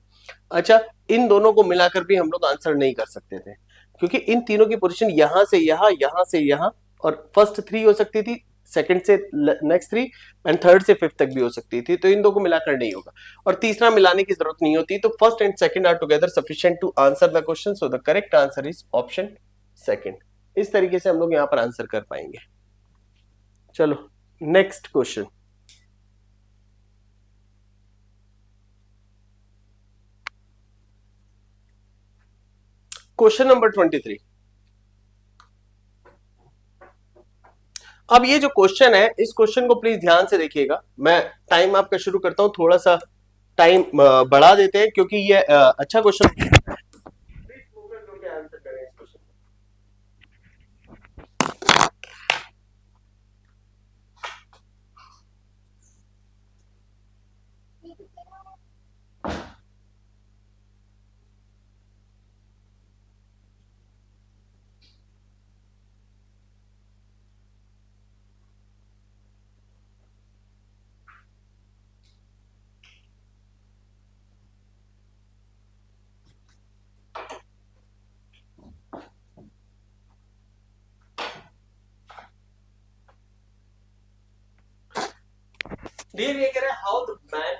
अच्छा, इन दोनों को मिलाकर भी हम लोग आंसर नहीं कर सकते थे क्योंकि इन तीनों की पोजीशन यहां से यहां, यहां से यहां, और फर्स्ट 3 हो सकती थी, सेकंड से नेक्स्ट 3 एंड थर्ड से 5th तक भी हो सकती थी, तो इन दो को मिलाकर नहीं होगा। और तीसरा मिलाने की जरूरत नहीं होती, तो first and second are together sufficient to answer the question, so the correct answer is option second. इस तरीके से हम लोग यहां पर आंसर कर पाएंगे। चलो नेक्स्ट क्वेश्चन। Question number 23। अब ये जो क्वेश्चन है, इस क्वेश्चन को प्लीज ध्यान से देखिएगा। मैं टाइम आपका शुरू करता हूं, थोड़ा सा टाइम बढ़ा देते हैं क्योंकि ये अच्छा क्वेश्चन। ये कह रहा है how the man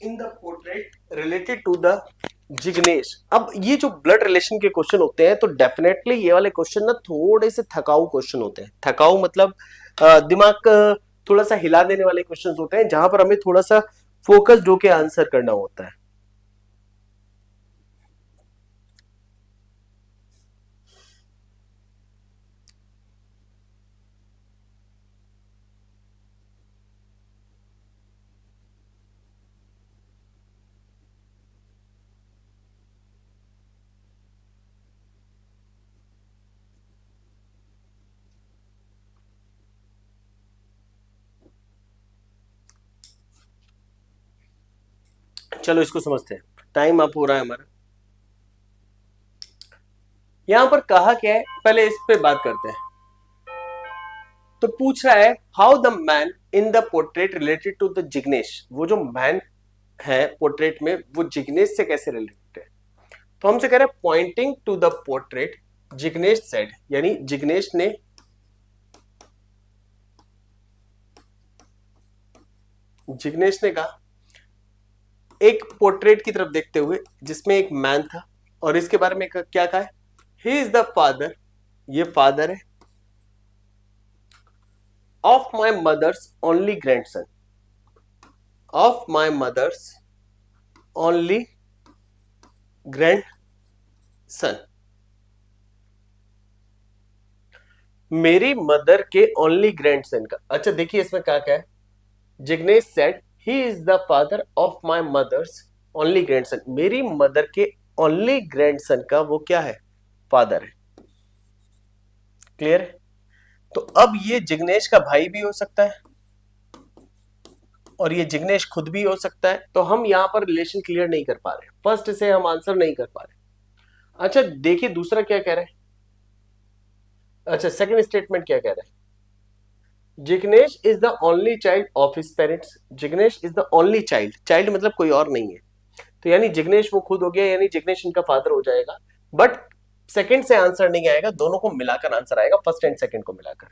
in the portrait related to the Jignesh. अब ये जो ब्लड रिलेशन के क्वेश्चन होते हैं तो डेफिनेटली ये वाले क्वेश्चन ना थोड़े से थकाऊ क्वेश्चन होते हैं। थकाऊ मतलब दिमाग थोड़ा सा हिला देने वाले क्वेश्चन होते हैं जहां पर हमें थोड़ा सा फोकस्ड होकर आंसर करना होता है। चलो इसको समझते हैं, टाइम अप हो रहा है हमारा। यहां पर कहा क्या है, पहले इस पे बात करते हैं। तो पूछ रहा है how the man in the portrait related to the Jignesh. वो जो मैन है पोर्ट्रेट में वो जिग्नेश से कैसे रिलेटेड है? तो हमसे कह रहे हैं pointing to the portrait Jignesh said, यानी जिग्नेश ने कहा एक पोर्ट्रेट की तरफ देखते हुए जिसमें एक मैन था, और इसके बारे में क्या कहा है? ही इज द फादर, ये फादर है, of my mother's only grandson, of my mother's only grandson, मेरी मदर के ओनली ग्रैंडसन का। अच्छा देखिए इसमें क्या क्या है, Jignesh said he is the father of my mother's only grandson, मेरी मदर के ओनली ग्रैंडसन का वो क्या है? फादर है। क्लियर है? तो अब ये जिग्नेश का भाई भी हो सकता है और ये जिग्नेश खुद भी हो सकता है। तो हम यहां पर रिलेशन क्लियर नहीं कर पा रहे, फर्स्ट से हम आंसर नहीं कर पा रहे। अच्छा देखिए दूसरा क्या कह रहा है, अच्छा सेकंड स्टेटमेंट क्या कह रहा है, Jignesh is the only child of his parents. Jignesh is the only child, child मतलब कोई और नहीं है, तो यानी जिग्नेश वो खुद हो गया, यानी जिग्नेश इनका फादर हो जाएगा। बट सेकंड से आंसर नहीं आएगा, दोनों को मिलाकर आंसर आएगा, फर्स्ट एंड सेकंड को मिलाकर,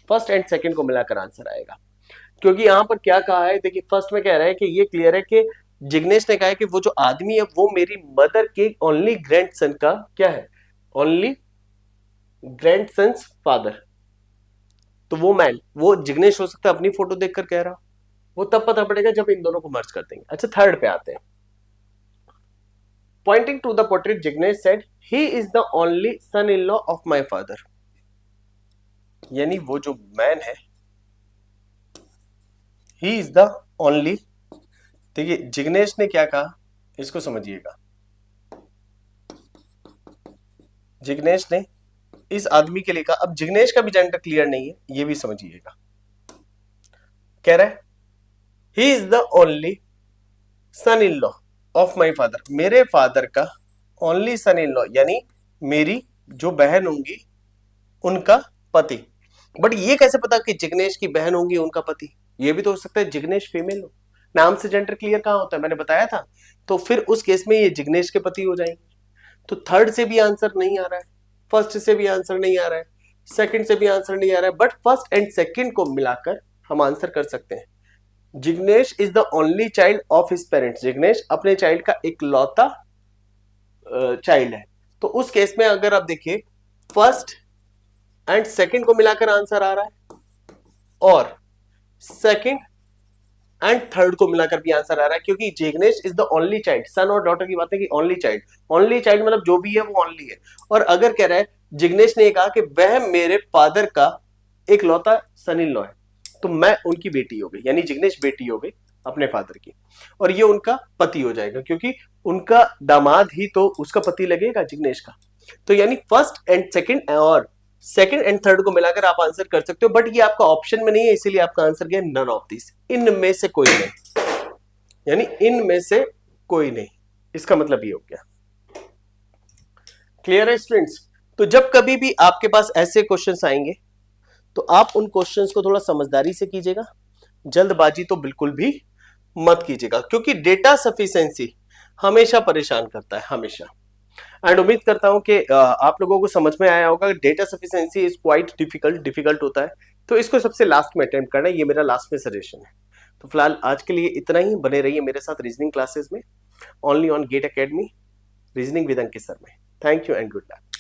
फर्स्ट एंड सेकंड को मिलाकर आंसर आएगा। क्योंकि यहां पर क्या कहा है, देखिए फर्स्ट में कह रहा है कि ये क्लियर है कि जिग्नेश ने कहा है कि वो जो आदमी है वो मेरी मदर के ओनली ग्रैंडसन का क्या है, ओनली ग्रैंडसन्स फादर। तो वो मैन, वो जिग्नेश हो सकता है अपनी फोटो देखकर कह रहा, वो तब पता पड़ेगा जब इन दोनों को मर्ज कर देंगे। अच्छा थर्ड पे आते हैं, pointing to the portrait Jignesh said he is the only son in law of my father. यानी वो जो मैन है ही इज द ओनली, देखिए जिग्नेश ने क्या कहा इसको समझिएगा, जिग्नेश ने इस आदमी के लिए कहा, अब जिग्नेश का भी जेंडर क्लियर नहीं है ये भी समझिएगा, कह रहा है he is the only son in law of my father, मेरे फादर का ओनली सन इन लॉ, यानी मेरी जो बहन होंगी उनका पति। बट ये कैसे पता कि जिग्नेश की बहन होंगी उनका पति, ये भी तो हो सकता है जिग्नेश फीमेल हो, नाम से जेंडर क्लियर कहां होता है, मैंने बताया था। तो फिर उस केस में ये जिग्नेश के पति हो जाएंगे। तो थर्ड से भी आंसर नहीं आ रहा है, फर्स्ट से भी आंसर नहीं आ रहा है, सेकंड से भी आंसर नहीं आ रहा है, बट फर्स्ट एंड सेकंड को मिलाकर हम आंसर कर सकते हैं। Jignesh is the only child of his parents, Jignesh अपने चाइल्ड का इकलौता चाइल्ड है। तो उस केस में अगर आप देखिए फर्स्ट एंड सेकंड को मिलाकर आंसर आ रहा है और सेकंड एंड थर्ड को मिलाकर भी आंसर आ रहा है, क्योंकि Jignesh is the only child, son और डॉटर की बात है कि ओनली चाइल्ड, ओनली चाइल्ड मतलब जो भी है वो ओनली है। और अगर कह रहा है जिग्नेश ने कहा कि वह मेरे फादर का इकलौता सन इन लॉ है, तो मैं उनकी बेटी हो गई, यानी जिग्नेश बेटी हो गई अपने फादर की, और ये उनका पति हो जाएगा क्योंकि उनका दामाद ही तो उसका पति लगेगा जिग्नेश का। तो यानी फर्स्ट एंड सेकंड और सेकंड एंड थर्ड को मिलाकर आप आंसर कर सकते हो, बट ये आपका ऑप्शन में नहीं है, इसीलिए आपका आंसर क्या है, नन ऑफ दिस, इनमें से कोई नहीं, यानी इनमें से कोई नहीं, इसका मतलब ये हो गया। क्लियर है स्टूडेंट्स? तो जब कभी भी आपके पास ऐसे क्वेश्चंस आएंगे तो आप उन क्वेश्चंस को थोड़ा समझदारी से कीजिएगा, जल्दबाजी तो बिल्कुल भी मत कीजिएगा, क्योंकि डेटा सफिशिएंसी हमेशा परेशान करता है, हमेशा। एंड उम्मीद करता हूं कि आप लोगों को समझ में आया होगा, data sufficiency is quite difficult होता है, तो इसको सबसे लास्ट में अटेम्प्ट करना है, ये मेरा लास्ट में सजेशन है। तो फिलहाल आज के लिए इतना ही, बने रहिए मेरे साथ रीजनिंग क्लासेस में, only on gate academy, reasoning with Ankit sir में। Thank you and good luck.